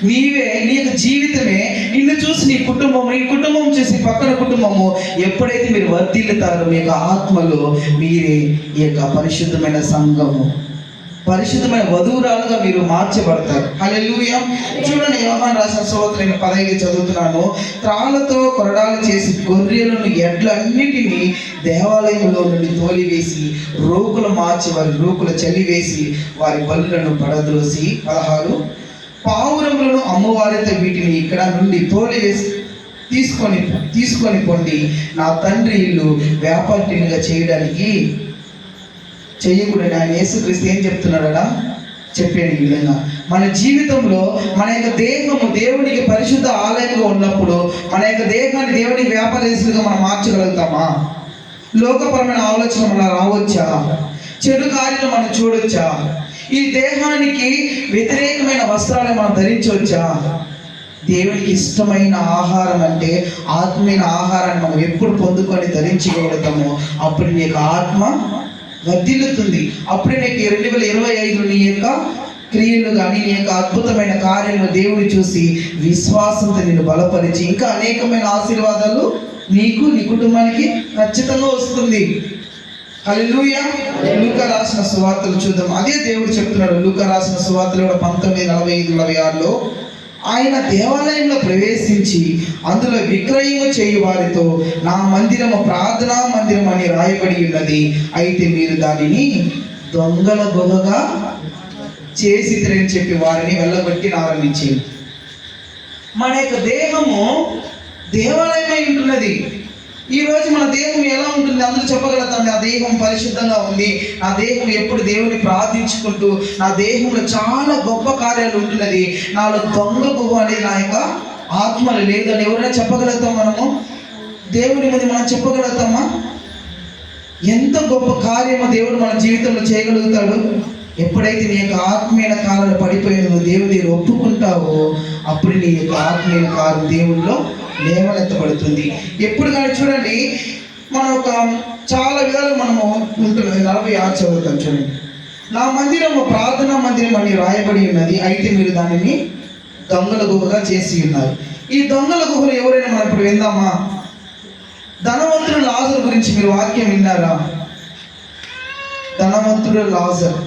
నీవే, నీ యొక్క జీవితమే నిన్ను చూసి నీ కుటుంబం చూసి పక్కన కుటుంబము ఎప్పుడైతే మీరు వర్ధిల్లుతారో మీ యొక్క ఆత్మలో మీరే ఈ యొక్క పరిశుద్ధమైన సంఘము, పరిశుద్ధమైన వధువురాలుగా మీరు మార్చబడతారు. హల్లెలూయా. చూడండి, యోహాను రాసిన సువార్త 15 చదువుతున్నాను. త్రాళ్ళతో కొరడాలు చేసి గొర్రెలను, ఎడ్లన్నిటినీ దేవాలయంలో నుండి తోలివేసి రోకులు మార్చి వారి రోకులు చల్లివేసి వారి బలులను పడద్రోసి 16 పావురములను అమ్మవారితో వీటిని ఇక్కడ నుండి తోలివేసి తీసుకొని పొండి నా తండ్రి ఇల్లు వ్యాపారినిగా చేయడానికి చేయకూడదు. ఆయన యేసుక్రీస్తు ఏం చెప్తున్నాడా? చెప్పాడు ఈ విధంగా. మన జీవితంలో మన యొక్క దేహము దేవునికి పరిశుద్ధ ఆలయంగా ఉన్నప్పుడు మన యొక్క దేహాన్ని దేవునికి వ్యాపారస్తులుగా మనం మార్చగలుగుతామా? లోకపరమైన ఆలోచన మన రావచ్చా? చెడు కార్యాలు మనం చూడొచ్చా? ఈ దేహానికి వ్యతిరేకమైన వస్త్రాలు మనం ధరించవచ్చా? దేవునికి ఇష్టమైన ఆహారం అంటే ఆత్మీయ ఆహారాన్ని మనం ఎప్పుడు పొందుకొని ధరించగలుగుతామో అప్పుడు నీ యొక్క ఆత్మ వర్ధిల్లుతుంది. అప్పుడే నీకు 2025 నీ యొక్క క్రియలు కానీ నీ యొక్క అద్భుతమైన కార్యాలను దేవుడు చూసి విశ్వాసంతో నిన్ను బలపరిచి ఇంకా అనేకమైన ఆశీర్వాదాలు నీకు, నీ కుటుంబానికి ఖచ్చితంగా వస్తుంది. హల్లెలూయా. లూకా రాసిన సువార్తలు చూద్దాం. అదే దేవుడు చెప్తున్నాడు. లూకా రాసిన సువార్తలు 19:45-46లో ఆయన దేవాలయంలో ప్రవేశించి అందులో విక్రయము చేయు వారితో నా మందిరము ప్రార్థనా మందిరం అని రాయబడి ఉన్నది, అయితే మీరు దానిని దొంగల గుహగా చేసిరని చెప్పి వారిని వెళ్ళగొట్టి ఆరంభించింది. మన యొక్క దేహము దేవాలయమై ఉంటున్నది. ఈ రోజు మన దేహం ఎలా ఉంటుంది? అందరూ చెప్పగలుగుతాం, నా దేహం పరిశుద్ధంగా ఉంది, నా దేహం ఎప్పుడు దేవుని ప్రార్థించుకుంటూ, నా దేహంలో చాలా గొప్ప కార్యాలు ఉంటున్నది, నాలో దొంగ గుహ అనేది నా యొక్క ఆత్మలు లేదని ఎవరైనా చెప్పగలుగుతాం? మనము దేవుని మీద మనం చెప్పగలుగుతామా? ఎంత గొప్ప కార్యము దేవుడు మన జీవితంలో చేయగలుగుతాడు. ఎప్పుడైతే నీ యొక్క ఆత్మీయ కాలంలో పడిపోయిన దేవుని దగ్గర ఒప్పుకుంటావో అప్పుడు నీ యొక్క ఆత్మీయ కాలం దేవుడిలో లేవనెత్తబడుతుంది. ఎప్పుడు కానీ చూడండి, మన ఒక చాలా విధాలు మనము ఉంటున్నది. 46 చదువుతాం చూడండి. నా మందిరము ప్రార్థనా మందిరం అని రాయబడి ఉన్నది, అయితే మీరు దానిని దొంగల గుహగా చేసి ఉన్నారు. ఈ దొంగల గుహలు ఎవరైనా మనం ఇప్పుడు విందామా? ధనవంతుడు లాజరు గురించి మీరు వాక్యం విన్నారా? ధనవంతుడు లాజర్,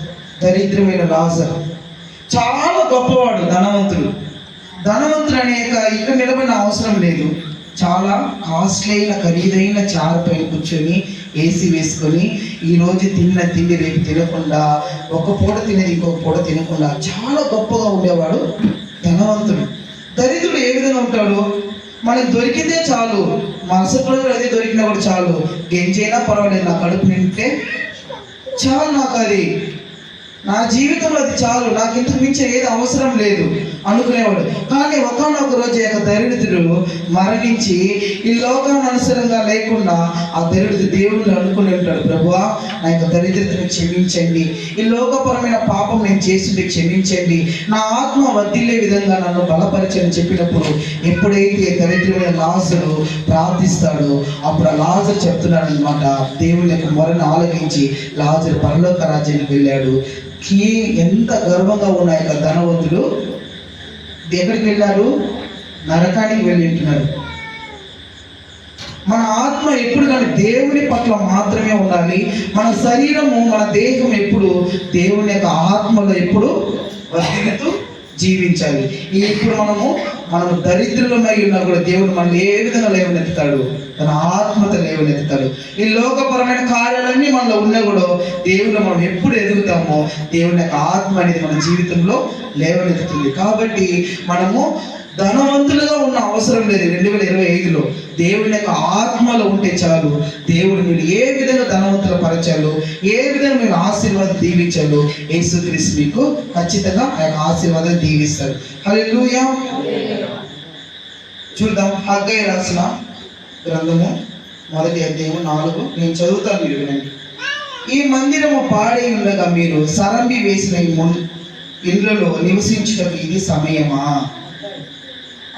దరిద్రమైన లాజర్ చాలా గొప్పవాడు. ధనవంతుడు అనేక ఇక్కడ నిలబడిన అవసరం లేదు. చాలా కాస్ట్లీ అయిన ఖరీదైన చారు పైన కూర్చొని ఏసీ వేసుకొని ఈరోజు తిన్న తిండి రేపు తినకుండా, ఒక పూట తినేది ఇంకొక పూట తినకుండా చాలా గొప్పగా ఉండేవాడు ధనవంతుడు. దరిద్రుడు ఏ విధంగా ఉంటాడు? మనకు దొరికితే చాలు, మనసులో అదే దొరికినా కూడా చాలు, గెంజైనా పర్వాలేదు, నా కడుపు నింటే చాలు, నాకు అది నా జీవితంలో అది చాలు, నాకు ఇంతకు మించి ఏది అవసరం లేదు అనుకునేవాడు. కానీ ఒకానొక రోజు యొక్క దరిద్రుడు మరణించి ఈ లోకాన్ని అనుసరంగా లేకుండా ఆ దరిద్రుడు దేవుడిని అనుకుని ఉంటాడు, ప్రభువా నా యొక్క దరిద్రతను క్షమించండి, ఈ లోకపరమైన పాపం నేను చేసింది క్షమించండి, నా ఆత్మ వర్ధిల్లే విధంగా నన్ను బలపరచని చెప్పినప్పుడు ఎప్పుడైతే దరిద్రమైన లాజరు ప్రార్థిస్తాడో అప్పుడు ఆ లాజరు చెప్తున్నాడు అనమాట, దేవుని యొక్క మొరను ఆలకించి లాజరు పరలోక రాజ్యానికి వెళ్ళాడు. ఎంత గర్వంగా ఉన్నాయి కదా ధనవంతుడు. ఎక్కడికి వెళ్ళారు? నరకానికి వెళ్ళి ఉంటున్నారు. మన ఆత్మ ఎప్పుడు కానీ దేవుని పట్ల మాత్రమే ఉండాలి. మన శరీరము, మన దేహం ఎప్పుడు దేవుని యొక్క ఆత్మలో ఎప్పుడు వర్ధిల్లుతూ జీవించాలి. ఇప్పుడు మనము దరిద్రులమై ఉన్నా కూడా దేవుడు మనల్ని ఏ విధంగా లేవనెత్తుతాడు? తన ఆత్మతో లేవనెత్తుతాడు. ఈ లోకపరమైన కార్యాలన్నీ మనలో ఉన్నా కూడా దేవుడు మనం ఎప్పుడు ఎదుగుతామో దేవుని యొక్క ఆత్మ అనేది మన జీవితంలో లేవనెత్తుతుంది. కాబట్టి మనము ధనవంతులుగా ఉన్న అవసరం లేదు. 2025లో దేవుని యొక్క ఆత్మలో ఉంటే చాలు. దేవుడు మీరు ఏ విధంగా ధనవంతుల పరచాలో, ఏ విధంగా మీరు ఆశీర్వాదం దీవించాలో యేసుక్రీస్తు మీకు ఖచ్చితంగా ఆ యొక్క ఆశీర్వాదాన్ని దీవిస్తాడు. హల్లెలూయా. చూద్దాం హగ్గయి రాసిన గ్రంథము 1వ అధ్యాయము 4. నేను చదువుతాను, మీరు వినండి. ఈ మందిరము పాడై ఉండగా మీరు సరంబి వేసిన ఇండ్లలో నివసించుటకు ఇది సమయమా?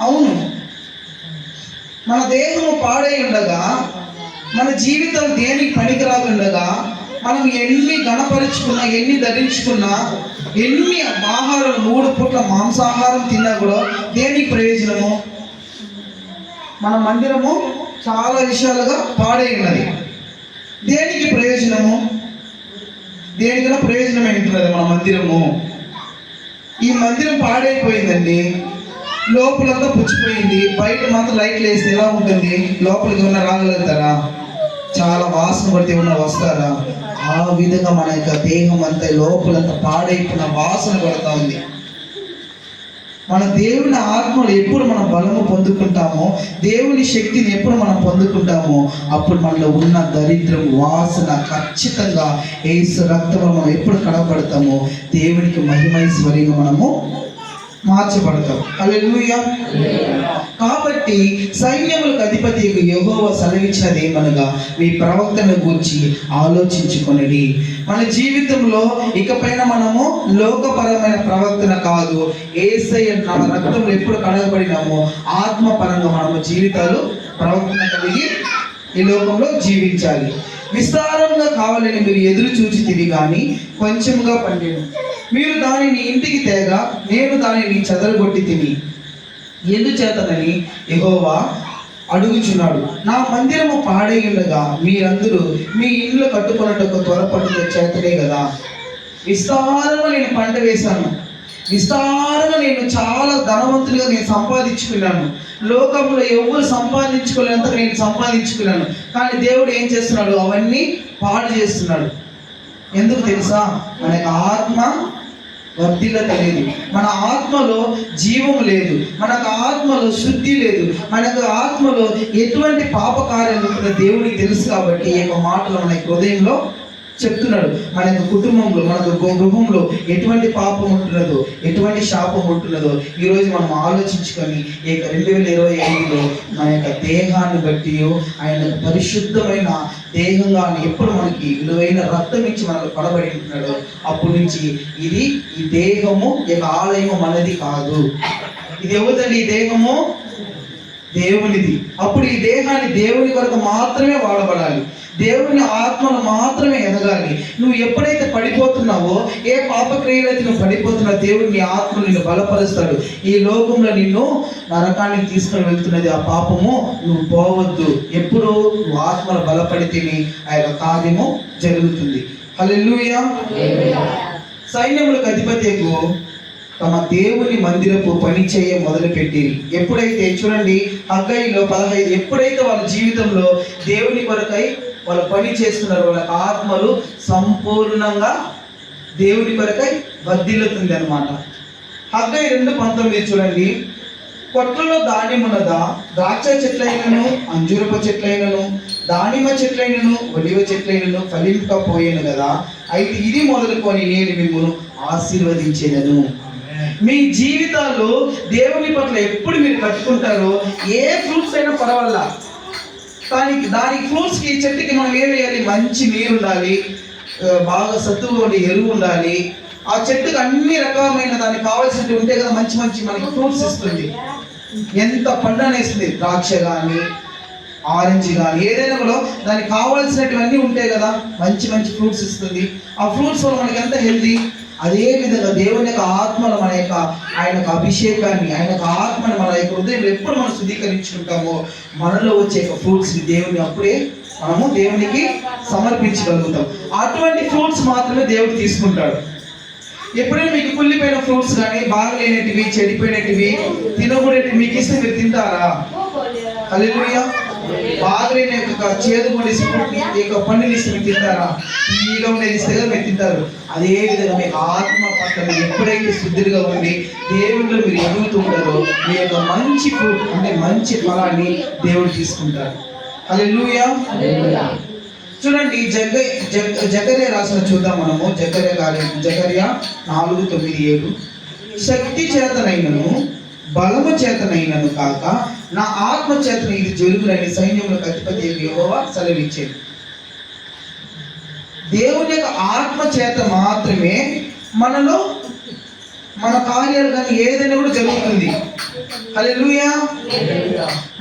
అవును, మన దేహము పాడై ఉండగా, మన జీవితం దేనికి పనికిరాకుండగా, మనం ఎన్ని గణపరుచుకున్నా, ఎన్ని ధరించుకున్నా, ఎన్ని ఆహారం 3 పూట్ల మాంసాహారం తిన్నా కూడా దేనికి ప్రయోజనము? మన మందిరము చాలా విషయాలుగా పాడై ఉన్నది. దేనికి ప్రయోజనము? దేనికైనా ప్రయోజనం ఏంటున్నది మన మందిరము? ఈ మందిరం పాడైపోయిందండి, లోపలంతా పుచ్చిపోయింది, బయట మాత్రం లైట్లు వేస్తే ఎలా ఉంటుంది? లోపలికి ఏమన్నా రాగలుగుతారా? చాలా వాసన పడితే ఏమన్నా వస్తారా? ఆ విధంగా మన యొక్క దేహం అంతా లోపలంతా పాడైపోయిన వాసన పడుతూ ఉంది. మన దేవుని ఆత్మలు ఎప్పుడు మనం బలము పొందుకుంటామో, దేవుని శక్తిని ఎప్పుడు మనం పొందుకుంటామో అప్పుడు మనలో ఉన్న దరిద్రం వాసన ఖచ్చితంగా యేసు రక్తంలో మనం ఎప్పుడు కడపడతామో దేవునికి మహిమైశ్వర్యంగా మనము మార్చబడతాం. హల్లెలూయా. కాబట్టి సైన్యములకు అధిపతి యెహోవా సెలవిచ్చినది ఏమనగా, మీ ప్రవక్తను గూర్చి ఆలోచించుకొనిడి. మన జీవితంలో ఇకపైన మనము లోకపరమైన ప్రవక్తన కాదు, యేసయ్య మన రక్తంలో ఎప్పుడు కడగబడినామో ఆత్మపరంగా మనము జీవితాలు ప్రవక్తన కలిగి ఈ లోకంలో జీవించాలి. విస్తారంగా కావాలని మీరు ఎదురు చూచి తిరిగి కానీ కొంచెంగా పండేను. మీరు దానిని ఇంటికి తేగా నేను దానిని చెదరగొట్టి తిని ఎందుచేతనని యెహోవా అడుగుచున్నాడు. నా మందిరము పాడై ఉండగా మీరందరూ మీ ఇండ్లు కట్టుకున్నట్టు త్వరపడుతూ చేతనే కదా. విస్తారంగా నేను పంట వేశాను, విస్తారంగా నేను చాలా ధనవంతులుగా నేను సంపాదించుకున్నాను. లోకంలో ఎవరు సంపాదించుకోలేనంత నేను సంపాదించుకున్నాను. కానీ దేవుడు ఏం చేస్తున్నాడు? అవన్నీ పాడు చేస్తున్నాడు. ఎందుకు తెలుసా? మన ఆత్మ వర్ధిల్లత లేదు, మన ఆత్మలో జీవం లేదు, మనకు ఆత్మలో శుద్ధి లేదు, మనకు ఆత్మలో ఎటువంటి పాప కార్యాలు ఉంటుందో దేవుడికి తెలుసు. కాబట్టి ఈ యొక్క మాటలు మన హృదయంలో చెప్తున్నాడు. మన యొక్క కుటుంబంలో, మన యొక్క గృహంలో ఎటువంటి పాపం ఉంటున్నదో, ఎటువంటి శాపం ఉంటున్నదో ఈరోజు మనం ఆలోచించుకొని ఈ 2025లో మన యొక్క దేహాన్ని బట్టి ఆయన పరిశుద్ధమైన దేహంగా ఎప్పుడు మనకి విలువైన రక్తం ఇచ్చి మనకు కొనబడి ఉంటున్నాడో అప్పటి నుంచి ఈ దేహము ఇక ఆలయము మనది కాదు. ఇది ఎవరిదండి? ఈ దేహము దేవునిది. అప్పుడు ఈ దేహాన్ని దేవుని కొరకు మాత్రమే వాడబడాలి, దేవుని ఆత్మను మాత్రమే ఎదగాలి. నువ్వు ఎప్పుడైతే పడిపోతున్నావో, ఏ పాపక్రియలైతే నువ్వు పడిపోతున్నావు, దేవుడు నీ ఆత్మను నిన్ను బలపరుస్తాడు. ఈ లోకంలో నిన్ను నరకానికి తీసుకొని వెళ్తున్నది ఆ పాపము, నువ్వు పోవద్దు. ఎప్పుడు నువ్వు ఆత్మను బలపడితేనే ఆ యొక్క కార్యము జరుగుతుంది. హల్లెలూయా. సైన్యములకు అధిపతికు తమ దేవుని మందిరపు పని చేయ మొదలుపెట్టి, ఎప్పుడైతే చూడండి హగ్గయిలో 15, ఎప్పుడైతే వాళ్ళ జీవితంలో దేవుని కొరకై వాళ్ళు పని చేస్తున్నారు, వాళ్ళ ఆత్మలు సంపూర్ణంగా దేవుని కొరకై వర్ధిల్లుతుంది అనమాట. హగ్గయి 2:19 చూడండి. కొట్లలో ధాన్యం ఉన్నదా, ద్రాక్ష చెట్లైనను, అంజూరపు చెట్లైనను, దానిమ్మ చెట్లైనను, ఒలివ చెట్లైనను ఫలింపకపోయాను కదా, అయితే ఇది మొదలుకొని నేను మిమ్మల్ని ఆశీర్వదించేదను. మీ జీవితాల్లో దేవుని పట్ల ఎప్పుడు మీరు కట్టుకుంటారో, ఏ ఫ్రూట్స్ అయినా పర్వాలా, దానికి ఫ్రూట్స్కి చెట్టుకి మనం ఏం వేయాలి? మంచి నీరు ఉండాలి, బాగా సత్తుగా ఉండే ఎరువు ఉండాలి. ఆ చెట్టుకు అన్ని రకమైన దానికి కావాల్సినవి ఉంటే కదా మంచి మంచి మనకి ఫ్రూట్స్ ఇస్తుంది. ఎంత పండు అనేస్తుంది, ద్రాక్ష కానీ ఆరెంజ్ కానీ ఏదైనా కూడా దానికి కావాల్సినటువన్నీ ఉంటాయి కదా, మంచి మంచి ఫ్రూట్స్ ఇస్తుంది. ఆ ఫ్రూట్స్ వల్ల మనకి ఎంత హెల్తీ. అదే విధంగా దేవుని యొక్క ఆత్మను, మన యొక్క ఆయన యొక్క అభిషేకాన్ని, ఆయన యొక్క ఆత్మను మన యొక్క హృదయం ఎప్పుడు మనం శుద్ధీకరించుకుంటామో మనలో వచ్చే ఫ్రూట్స్ దేవుని అప్పుడే మనము దేవునికి సమర్పించగలుగుతాం. అటువంటి ఫ్రూట్స్ మాత్రమే దేవుడు తీసుకుంటాడు. ఎప్పుడైనా మీకు కుళ్ళిపోయిన ఫ్రూట్స్ కానీ, బాగలేనటివి, చెడిపోయినటివి, తినకూడేటివి మీకు ఇస్తే మీరు తింటారా? హల్లెలూయా. బాగలేని చేదు కూడా పండుని ఇస్తే మీరు తింటారా? తీగా ఉండేది ఇస్తే కదా మీరు తింటారు. అదే విధంగా మీ ఆత్మ పట్ల మీరు ఎప్పుడైతే శుద్ధిగా ఉండి దేవుడిలో మీరు ఎదుగుతూ ఉంటారో మీ యొక్క మంచి ఫ్రూట్ అంటే మంచి ఫలాన్ని దేవుడు తీసుకుంటారు. హల్లెలూయా. చూడండి జకర్యా రాసిన చూద్దాం మనము. జకర్యా 4:9-7. శక్తి చేతనైనను బలము చేతనైనను కాక నా ఆత్మ చేతన ఇది జరుగునని సైన్యములకు అధిపతి యెహోవా సెలవిచ్చాడు. దేవుని యొక్క ఆత్మ చేత మాత్రమే మనలో మన కార్యాలు కానీ ఏదైనా కూడా జరుగుతుంది. హల్లెలూయా.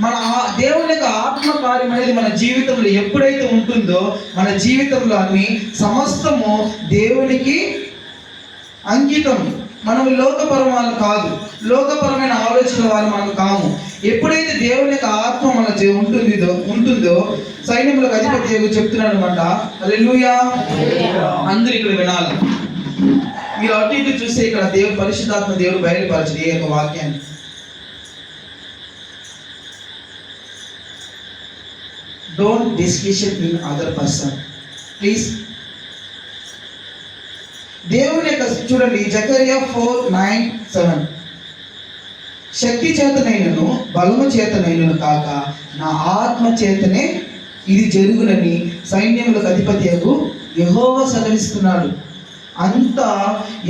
మన దేవుని యొక్క ఆత్మ కార్యం అనేది మన జీవితంలో ఎప్పుడైతే ఉంటుందో మన జీవితంలో అన్ని సమస్తము దేవునికి అంకితం. మనం లోకపరమైన కాదు, లోకపరమైన ఆలోచన వాళ్ళు మనం కాము. ఎప్పుడైతే దేవుని యొక్క ఆత్మ మన ఉంటుందో సైన్యములకు అధిపతి చెప్తున్నాడు అనమాట. హల్లెలూయా. అందరూ ఇక్కడ వినాలి. మీరు అటు ఇటు చూస్తే ఇక్కడ దేవుడు పరిశుద్ధాత్మ దేవుడు బయలుపరచడు ఈ యొక్క వాక్యాన్ని. Don't discussion in other person please. దేవుని యొక్క చూడండి జకర్యా 4:9-7. శక్తి చేతనైనను బలము చేతనైనను కాక నా ఆత్మ చేతనే ఇది జరుగునని సైన్యములకు అధిపతి యెహోవా సెలవిస్తున్నాడు. అంతా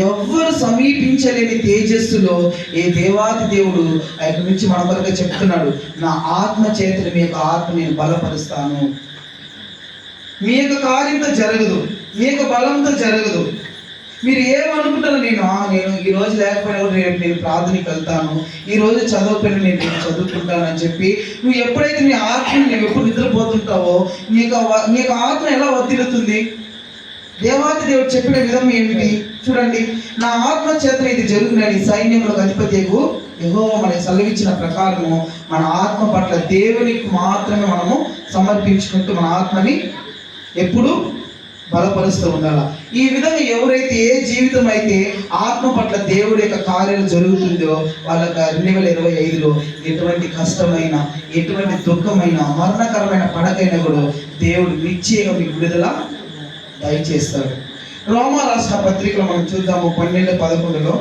ఎవ్వరు సమీపించలేని తేజస్సులో ఏ దేవాది దేవుడు ఆయన నుంచి మన కొరకు చెప్తున్నాడు, నా ఆత్మ చేతని మీ యొక్క ఆత్మ నేను బలపరుస్తాను. మీ యొక్క కార్యంతో జరగదు, మీ యొక్క బలంతో జరగదు. మీరు ఏమనుకుంటారో, నేను ఈ రోజు లేకపోయినా కూడా రేపు నేను ప్రార్థనకి వెళ్తాను, ఈ రోజు చదవకపోయినా నేను చదువుకుంటాను అని చెప్పి నువ్వు ఎప్పుడైతే నీ ఆత్మని నువ్వు ఎప్పుడు నిద్రపోతుంటావో నీకు ఆత్మ ఎలా వర్ధిల్లుతుంది? దేవాది దేవుడు చెప్పిన విధం ఏమిటి చూడండి. నా ఆత్మ చేత ఇది జరుగునని సైన్యములకు అధిపతి యెహోవా మనకి సెలవిచ్చిన ప్రకారము మన ఆత్మ పట్ల దేవునికి మాత్రమే మనము సమర్పించుకుంటూ మన ఆత్మని ఎప్పుడు బలపరుస్తూ ఉండాలి. ఈ విధంగా ఎవరైతే ఏ జీవితం అయితే ఆత్మ పట్ల దేవుడి యొక్క కార్యాలు జరుగుతుందో వాళ్ళకి 2025లో ఎటువంటి కష్టమైన, ఎటువంటి దుఃఖమైన, మరణకరమైన పడకైనా కూడా దేవుడు నిశ్చయంగా మీకు విడుదల దయచేస్తాడు. రోమా రాసిన పత్రికలో మనం చూద్దాము 12:11.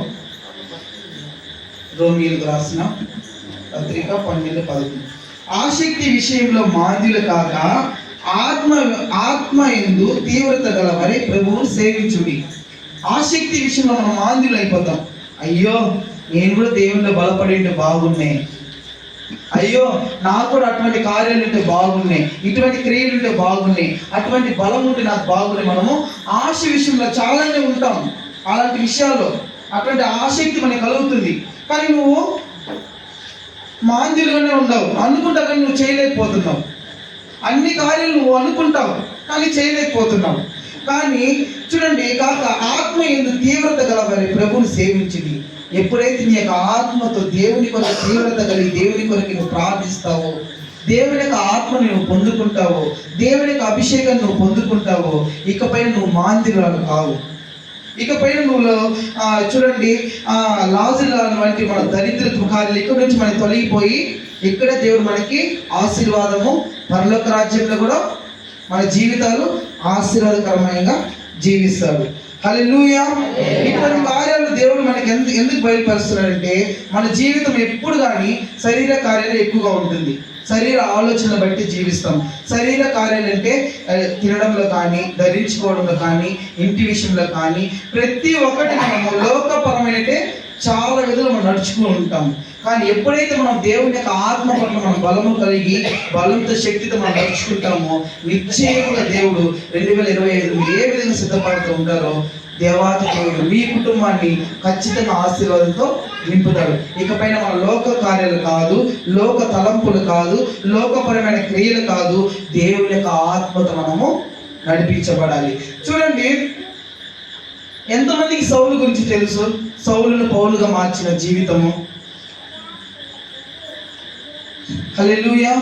రోమీయులకు రాసిన పత్రిక 12:11. ఆసక్తి విషయంలో మాంద్యులు కాక ఆత్మ యందు తీవ్రత గలవారి ప్రభువును సేవించుడి. ఆసక్తి విషయంలో మనం ఆంధ్రులు అయిపోతాం. అయ్యో నేను కూడా దేవునిలో బలపడి ఉంటే బాగున్నాయి, అయ్యో నాకు కూడా అటువంటి కార్యాలు ఉంటే బాగున్నాయి, ఇటువంటి క్రియలు ఉంటే బాగున్నాయి, అటువంటి బలం ఉంటే నాకు బాగున్నాయి. మనము ఆశ విషయంలో చాలానే ఉంటాం. అలాంటి విషయాల్లో అటువంటి ఆసక్తి మనకు కలుగుతుంది. కానీ నువ్వు మాంద్యులుగానే ఉండవు, అనుకుంటా కానీ నువ్వు చేయలేకపోతున్నావు. అన్ని కార్యాలు నువ్వు అనుకుంటావు కానీ చేయలేకపోతున్నావు. కానీ చూడండి, కాక ఆత్మ యందు తీవ్రత గలవారి ప్రభువుని సేవించింది. ఎప్పుడైతే నీ యొక్క ఆత్మతో దేవుని కొరకు తీవ్రత కలిగి దేవుని కొరకు నువ్వు ప్రార్థిస్తావో, దేవుని యొక్క ఆత్మని నువ్వు పొందుకుంటావో, దేవుని యొక్క అభిషేకాన్ని నువ్వు పొందుకుంటావో, ఇకపైన నువ్వు మాంద్యురాలు కావు. ఇకపైన నువ్వు చూడండి, లాజరు వంటి మన దరిద్రపు కార్యాలు ఇక్కడ నుంచి మనకి తొలగిపోయి, ఇక్కడ దేవుడు మనకి ఆశీర్వాదము, పరలోక రాజ్యంలో కూడా మన జీవితాలు ఆశీర్వాదకరమైన జీవిస్తాడు. హల్లెలూయా. ఇటువంటి కార్యాలు దేవుడు మనకి ఎందుకు బయలుపరుస్తున్నాడంటే, మన జీవితం ఎప్పుడు కానీ శరీర కార్యాలు ఎక్కువగా ఉంటుంది. శరీర ఆలోచనలు బట్టి జీవిస్తాం. శరీర కార్యాలు అంటే తినడంలో కానీ, ధరించుకోవడంలో కానీ, ఇంటి విషయంలో కానీ, ప్రతి ఒక్కటి మనము లోకపరమైన చాలా విధాలు మనం నడుచుకుని ఉంటాం. కానీ ఎప్పుడైతే మనం దేవుని యొక్క ఆత్మ పట్ల మనం బలము కలిగి బలంతో శక్తితో మనం నడుచుకుంటామో, నిశ్చయంగా దేవుడు 2025 మీరు ఏ విధంగా సిద్ధపడుతూ ఉంటారో దేవాతి దేవుడు మీ కుటుంబాన్ని ఖచ్చితంగా ఆశీర్వాదంతో నింపుతాడు. ఇకపైన మన లోక కార్యాలు కాదు, లోక తలంపులు కాదు, లోకపరమైన క్రియలు కాదు, దేవుని యొక్క ఆత్మతో మనము నడిపించబడాలి. చూడండి, ఎంతమందికి సౌలు గురించి తెలుసు? సౌలును పౌలుగా మార్చిన జీవితము. హల్లెలూయా.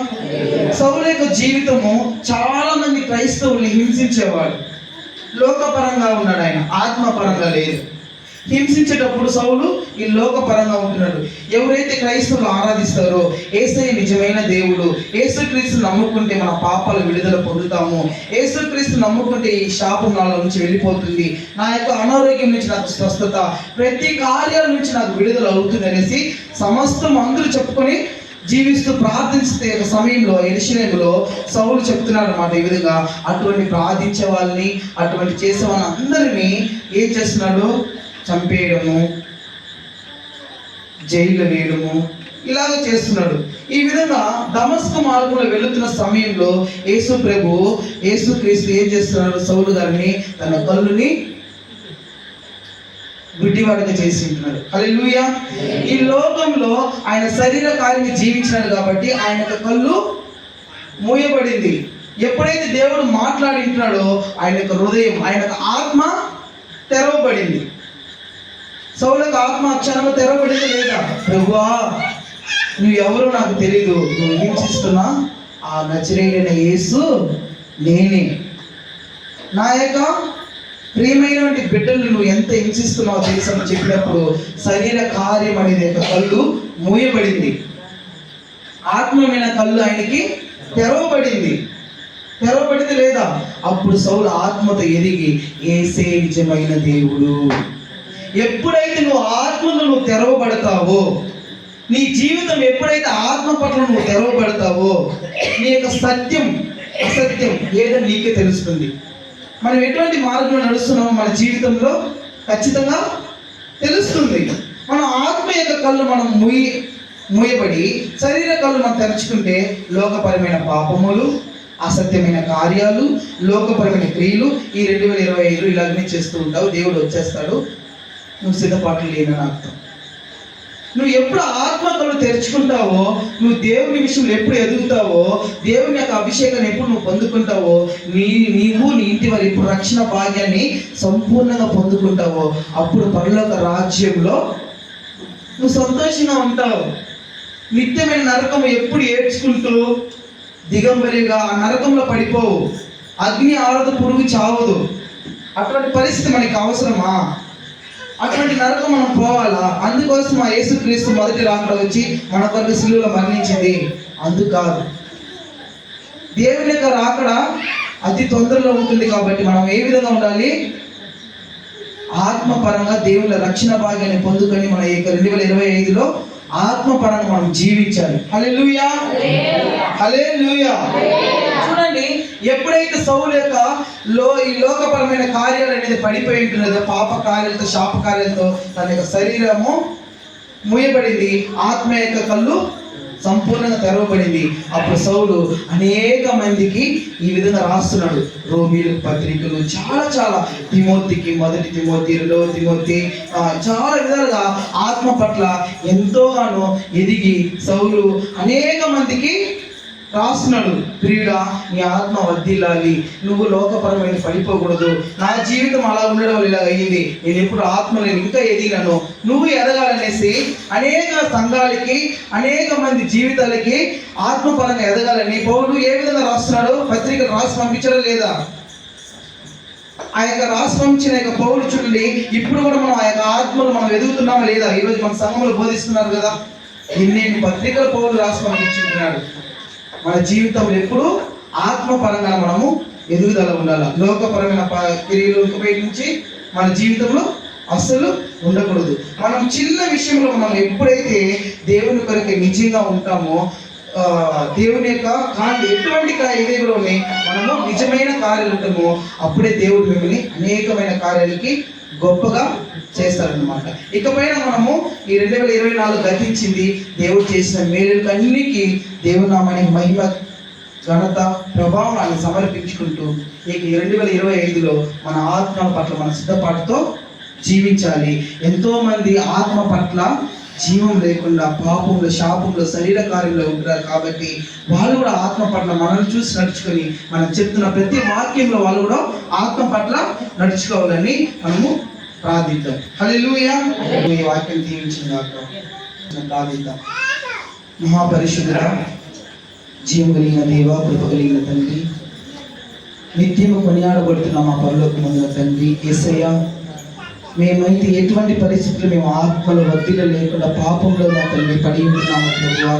సౌలు యొక్క జీవితము చాలా మంది క్రైస్తవుల్ని హింసించేవాడు. లోకపరంగా ఉన్నాడు ఆయన, ఆత్మపరంగా లేదు. హింసించేటప్పుడు సౌలు ఈ లోకపరంగా ఉంటున్నాడు. ఎవరైతే క్రైస్తవులు ఆరాధిస్తారో యేసయ్య నిజమైన దేవుడు, యేసుక్రీస్తు నమ్ముకుంటే మన పాపాల విడుదల పొందుతాము, యేసుక్రీస్తు నమ్ముకుంటే ఈ శాపం నాలో నుంచి వెళ్ళిపోతుంది, నా యొక్క అనారోగ్యం నుంచి నాకు స్వస్థత, ప్రతి కార్యాల నుంచి నాకు విడుదల అవుతుంది అనేసి సమస్తం అందరూ చెప్పుకొని జీవిస్తూ ప్రార్థించే సమయంలో యెరూషలేములో సౌలు చెప్తున్నాడు అన్నమాట. ఈ విధంగా అటువంటి ప్రార్థించే వాళ్ళని, అటువంటి చేసే వాళ్ళని అందరినీ ఏం చేస్తున్నాడు? చంపేయడము, జైలు వేయడము, ఇలాగ చేస్తున్నాడు. ఈ విధంగా దమస్కు మార్గంలో వెళుతున్న సమయంలో యేసుక్రీస్తు ఏం చేస్తున్నాడు? సౌలు గారిని తన కళ్ళుని గుడ్డివాడిగా చేసి ఉంటున్నాడు. హల్లెలూయా. ఈ లోకంలో ఆయన శరీర కార్యాన్ని జీవించినాడు కాబట్టి ఆయన కళ్ళు మూయబడింది. ఎప్పుడైతే దేవుడు మాట్లాడింటున్నాడో ఆయన యొక్క హృదయం, ఆయన యొక్క ఆత్మ తెరవబడింది. సౌలకు ఆత్మ క్షణంలో తెరవబడింది లేదా? ప్రభువా నువ్వు ఎవరో నాకు తెలీదు, నువ్వు హింసిస్తున్నా ఆ నజరేయుడైన యేసు నేనే, నా యొక్క ప్రియమైనటువంటి బిడ్డలు నువ్వు ఎంత హింసిస్తున్నావో తెలుసని చెప్పినప్పుడు శరీర కార్యం అనేది యొక్క కళ్ళు మూయబడింది, ఆత్మమైన కళ్ళు ఆయనకి తెరవబడింది లేదా? అప్పుడు సౌలు ఆత్మతో ఎదిగి యేసే నిజమైన దేవుడు. ఎప్పుడైతే నువ్వు ఆత్మను నువ్వు తెరవబడతావో, నీ జీవితం ఎప్పుడైతే ఆత్మ పట్ల నువ్వు తెరవబడతావో, నీ యొక్క సత్యం అసత్యం ఏదో నీకే తెలుస్తుంది. మనం ఎటువంటి మార్గంలో నడుస్తున్నామో మన జీవితంలో ఖచ్చితంగా తెలుస్తుంది. మన ఆత్మ యొక్క కళ్ళు మనం మూయబడి శరీర కళ్ళు మనం తెరుచుకుంటే లోకపరమైన పాపములు, అసత్యమైన కార్యాలు, లోకపరమైన క్రియలు ఈ 2025 ఇలాగనే చేస్తూ ఉంటావు. దేవుడు వచ్చేస్తాడు, నువ్వు సిద్ధపాట్లు లేనని అర్థం. నువ్వు ఎప్పుడు ఆత్మ కళ్ళు తెరుచుకుంటావో, నువ్వు దేవుని విషయంలో ఎప్పుడు ఎదుగుతావో, దేవుని యొక్క అభిషేకాన్ని ఎప్పుడు నువ్వు పొందుకుంటావో, నీవు నీ ఇంటి వారు ఎప్పుడు రక్షణ భాగ్యాన్ని సంపూర్ణంగా పొందుకుంటావో, అప్పుడు పరలోక రాజ్యంలో నువ్వు సంతోషంగా ఉంటావు. నిత్యమైన నరకం ఎప్పుడు ఏడ్చుకుంటూ దిగంబరిగా ఆ నరకంలో పడిపోవు. అగ్ని ఆరదు, పురుగు చావదు. అటువంటి పరిస్థితి మనకి అవసరమా? అటువంటి నరకం మనం పోవాలా? అందుకోసం ఆ యేసుక్రీస్తు మొదటి రాకడ వచ్చి మన కొరకు సిలువలో మరణించింది. అందుకు కాదు, దేవుని యొక్క రాకడ అతి తొందరలో ఉంటుంది. కాబట్టి మనం ఏ విధంగా ఉండాలి? ఆత్మపరంగా దేవుని రక్షణ భాగ్యాన్ని పొందుకొని మన యొక్క 2025లో ఆత్మపరంగా మనం జీవించాలి. హల్లెలూయా, హల్లెలూయా. చూడండి, ఎప్పుడైతే సౌలు యొక్క ఈ లోకపరమైన కార్యాలు అనేది పడిపోయి ఉంటున్నదో, పాప కార్యాలతో శాప కార్యాలతో తన యొక్క శరీరము మూయబడింది, ఆత్మ యొక్క కళ్ళు సంపూర్ణంగా తెరవబడింది. అప్పుడు సౌలు అనేక మందికి ఈ విధంగా రాస్తున్నాడు. రోమీలు పత్రికలు, చాలా తిమోతికి, మొదటి తిమోతి, రెండవ తిమోతి, చాలా విధాలుగా ఆత్మ పట్ల ఎంతోగానో ఎదిగి సౌలు అనేక మందికి రాస్తున్నాడు. ప్రియుడా, నీ ఆత్మ వర్ధిల్లాలి, నువ్వు లోకపరమైన పడిపోకూడదు. నా జీవితం అలా ఉండడం వల్ల ఇలా అయ్యింది, నేను ఎప్పుడు ఆత్మలో ఇంకా ఎదిగినాను, నువ్వు ఎదగాలనేసి అనేక సంఘాలకి, అనేక మంది జీవితాలకి ఆత్మపరంగా ఎదగాలని పౌలు ఏ విధంగా రాస్తున్నాడు? పత్రికలు రాసి పంపించడం లేదా? ఆ యొక్క రాసి పంపించిన యొక్క పౌలు చూడండి, ఇప్పుడు కూడా మనం ఆ యొక్క ఆత్మలు మనం ఎదుగుతున్నామా లేదా? ఈరోజు మన సంఘంలో బోధిస్తున్నారు కదా, ఎన్ని పత్రికలు పౌలు రాసి పంపించుకుంటున్నాడు. మన జీవితంలో ఎప్పుడు ఆత్మపరంగా మనము ఎదుగుదల ఉండాలి. లోకపరమైన క్రియలు నుంచి మన జీవితంలో అస్సలు ఉండకూడదు. మనం చిన్న విషయంలో మనం ఎప్పుడైతే దేవుని కొరకు నిజంగా ఉంటామో, దేవుని యొక్క ఎటువంటి ఇదేలోనే మనము నిజమైన కార్యాలు ఉంటామో, అప్పుడే దేవుడు మిమ్మల్ని అనేకమైన కార్యాలకి గొప్పగా చేస్తారనమాట. ఇకపైన మనము ఈ 2024 గతించింది, దేవుడు చేసిన మేలుకు అన్నికి దేవుని నామానికి మహిమ, ఘనత, ప్రభావాన్ని సమర్పించుకుంటూ ఇక 2025లో మన ఆత్మల పట్ల మన సిద్ధపాటుతో జీవించాలి. ఎంతో మంది ఆత్మ పట్ల జీవం లేకుండా పాపంలో, శాపంలో, శరీర కార్యంలో ఉంటారు. కాబట్టి వాళ్ళు కూడా ఆత్మ పట్ల మనల్ని చూసి నడుచుకొని, మనం చెప్తున్న ప్రతి వాక్యంలో వాళ్ళు కూడా ఆత్మ పట్ల నడుచుకోవాలని మనము ప్రార్థిద్దాం. హల్లెలూయా. ఈ వాక్యం దీవించినగాక. ప్రార్థిద్దాం. మహాపరిశుద్ధుడా, జీవం కలిగిన దేవ, కృప కలిగిన తండ్రి, నిత్యము కొనియాడబడుతున్న మా పరలోకమందున తండ్రి యేసయ్య, మేమైతే ఎటువంటి పరిస్థితులు మేము ఆత్మలో వద్దిలో లేకుండా పాపంలో నా తండ్రి పడి ఉంటున్నాము ప్రభువా.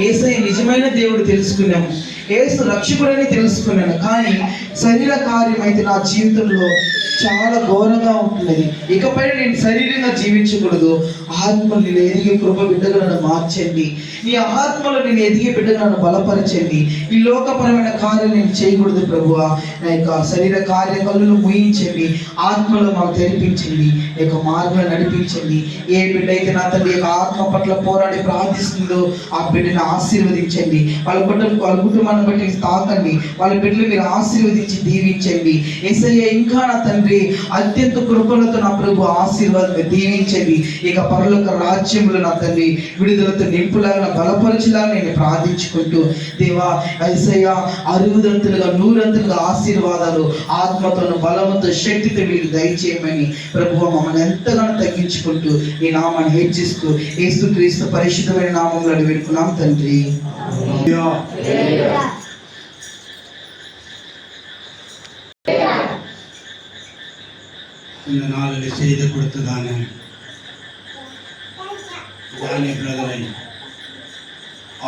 యేసయ్య నిజమైన దేవుడు తెలుసుకున్నాము, యేసు రక్షకుడని తెలుసుకున్నాను, కానీ శరీర కార్యం అయితే నా జీవితంలో చాలా ఘోరంగా ఉంటున్నది. ఇకపై నేను శరీరంగా జీవించకూడదు, ఆత్మలు నేను ఎదిగే కృప బిడ్డగా నన్ను మార్చండి. నీ ఆత్మలో నేను ఎదిగే బిడ్డగా నన్ను బలపరచండి. ఈ లోకపరమైన కార్యం నేను చేయకూడదు ప్రభువా. నా యొక్క శరీర కార్య కళ్ళు ముయించండి, ఆత్మలో మాకు తెరిపించండి, ఈ యొక్క మార్గంలో నడిపించండి. ఏ బిడ్డ అయితే నా తండ్రి యొక్క ఆత్మ పట్ల పోరాడి ప్రార్థిస్తుందో ఆ బిడ్డను ఆశీర్వదించండి. వాళ్ళ కుటుంబాన్ని బట్టి తాకండి, వాళ్ళ బిడ్డలు మీరు ఆశీర్వదించి దీవించండి. యేసయ్య, ఇంకా నా తండ్రి అత్యంత కృపలతో నా ప్రభు ఆశీర్వాదం దీవించండి. ఇక పరలోక రాజ్యంలో నా తండ్రి విడుదలతో నింపులాగా, బలపరచులాగా నేను ప్రార్థించుకుంటూ, దేవా యేసయ్య, 60 100 ఆశీర్వాదాలు ఆత్మతో, బలముతో, శక్తితో మీరు దయచేయమని ప్రభువు మమ్మల్ని ఎంతగానో తగ్గించుకుంటూ ఈ నామాన్ని హెచ్చిస్తూ యేసుక్రీస్తు పరిశుద్ధమైన నామంలో వేడుకున్నాం తండ్రి. இந்த நாளில் செய்து கொடுத்ததான தானே பிரதரை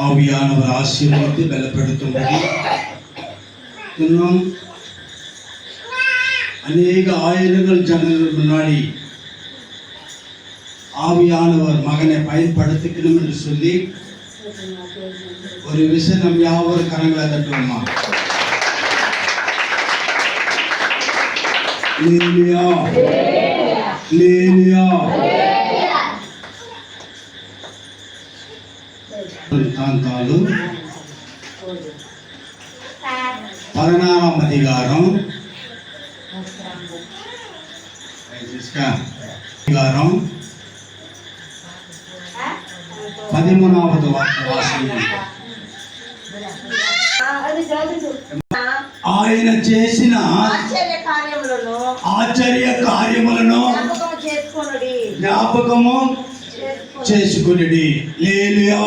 ஆவியானவர் ஆசீர்வதித்து பலப்படுத்தும்படி இன்னும் அநேக ஆயிரங்கள் ஜனங்கள் முன்னாடி ஆவியானவர் மகனை பயன்படுத்திக்கணும் என்று சொல்லி ஒரு விஷயம் நம் யாவரும் கரங்களை தட்டுவோமா? Hallelujah. Hallelujah. தாந்தாலும் 16ஆம் அதிகாரம் 13வது వాక్యం. ఆయన చేసిన ఆశ్చర్య కార్యములను జ్ఞాపకము చేసుకొనుడి. హల్లెలూయా.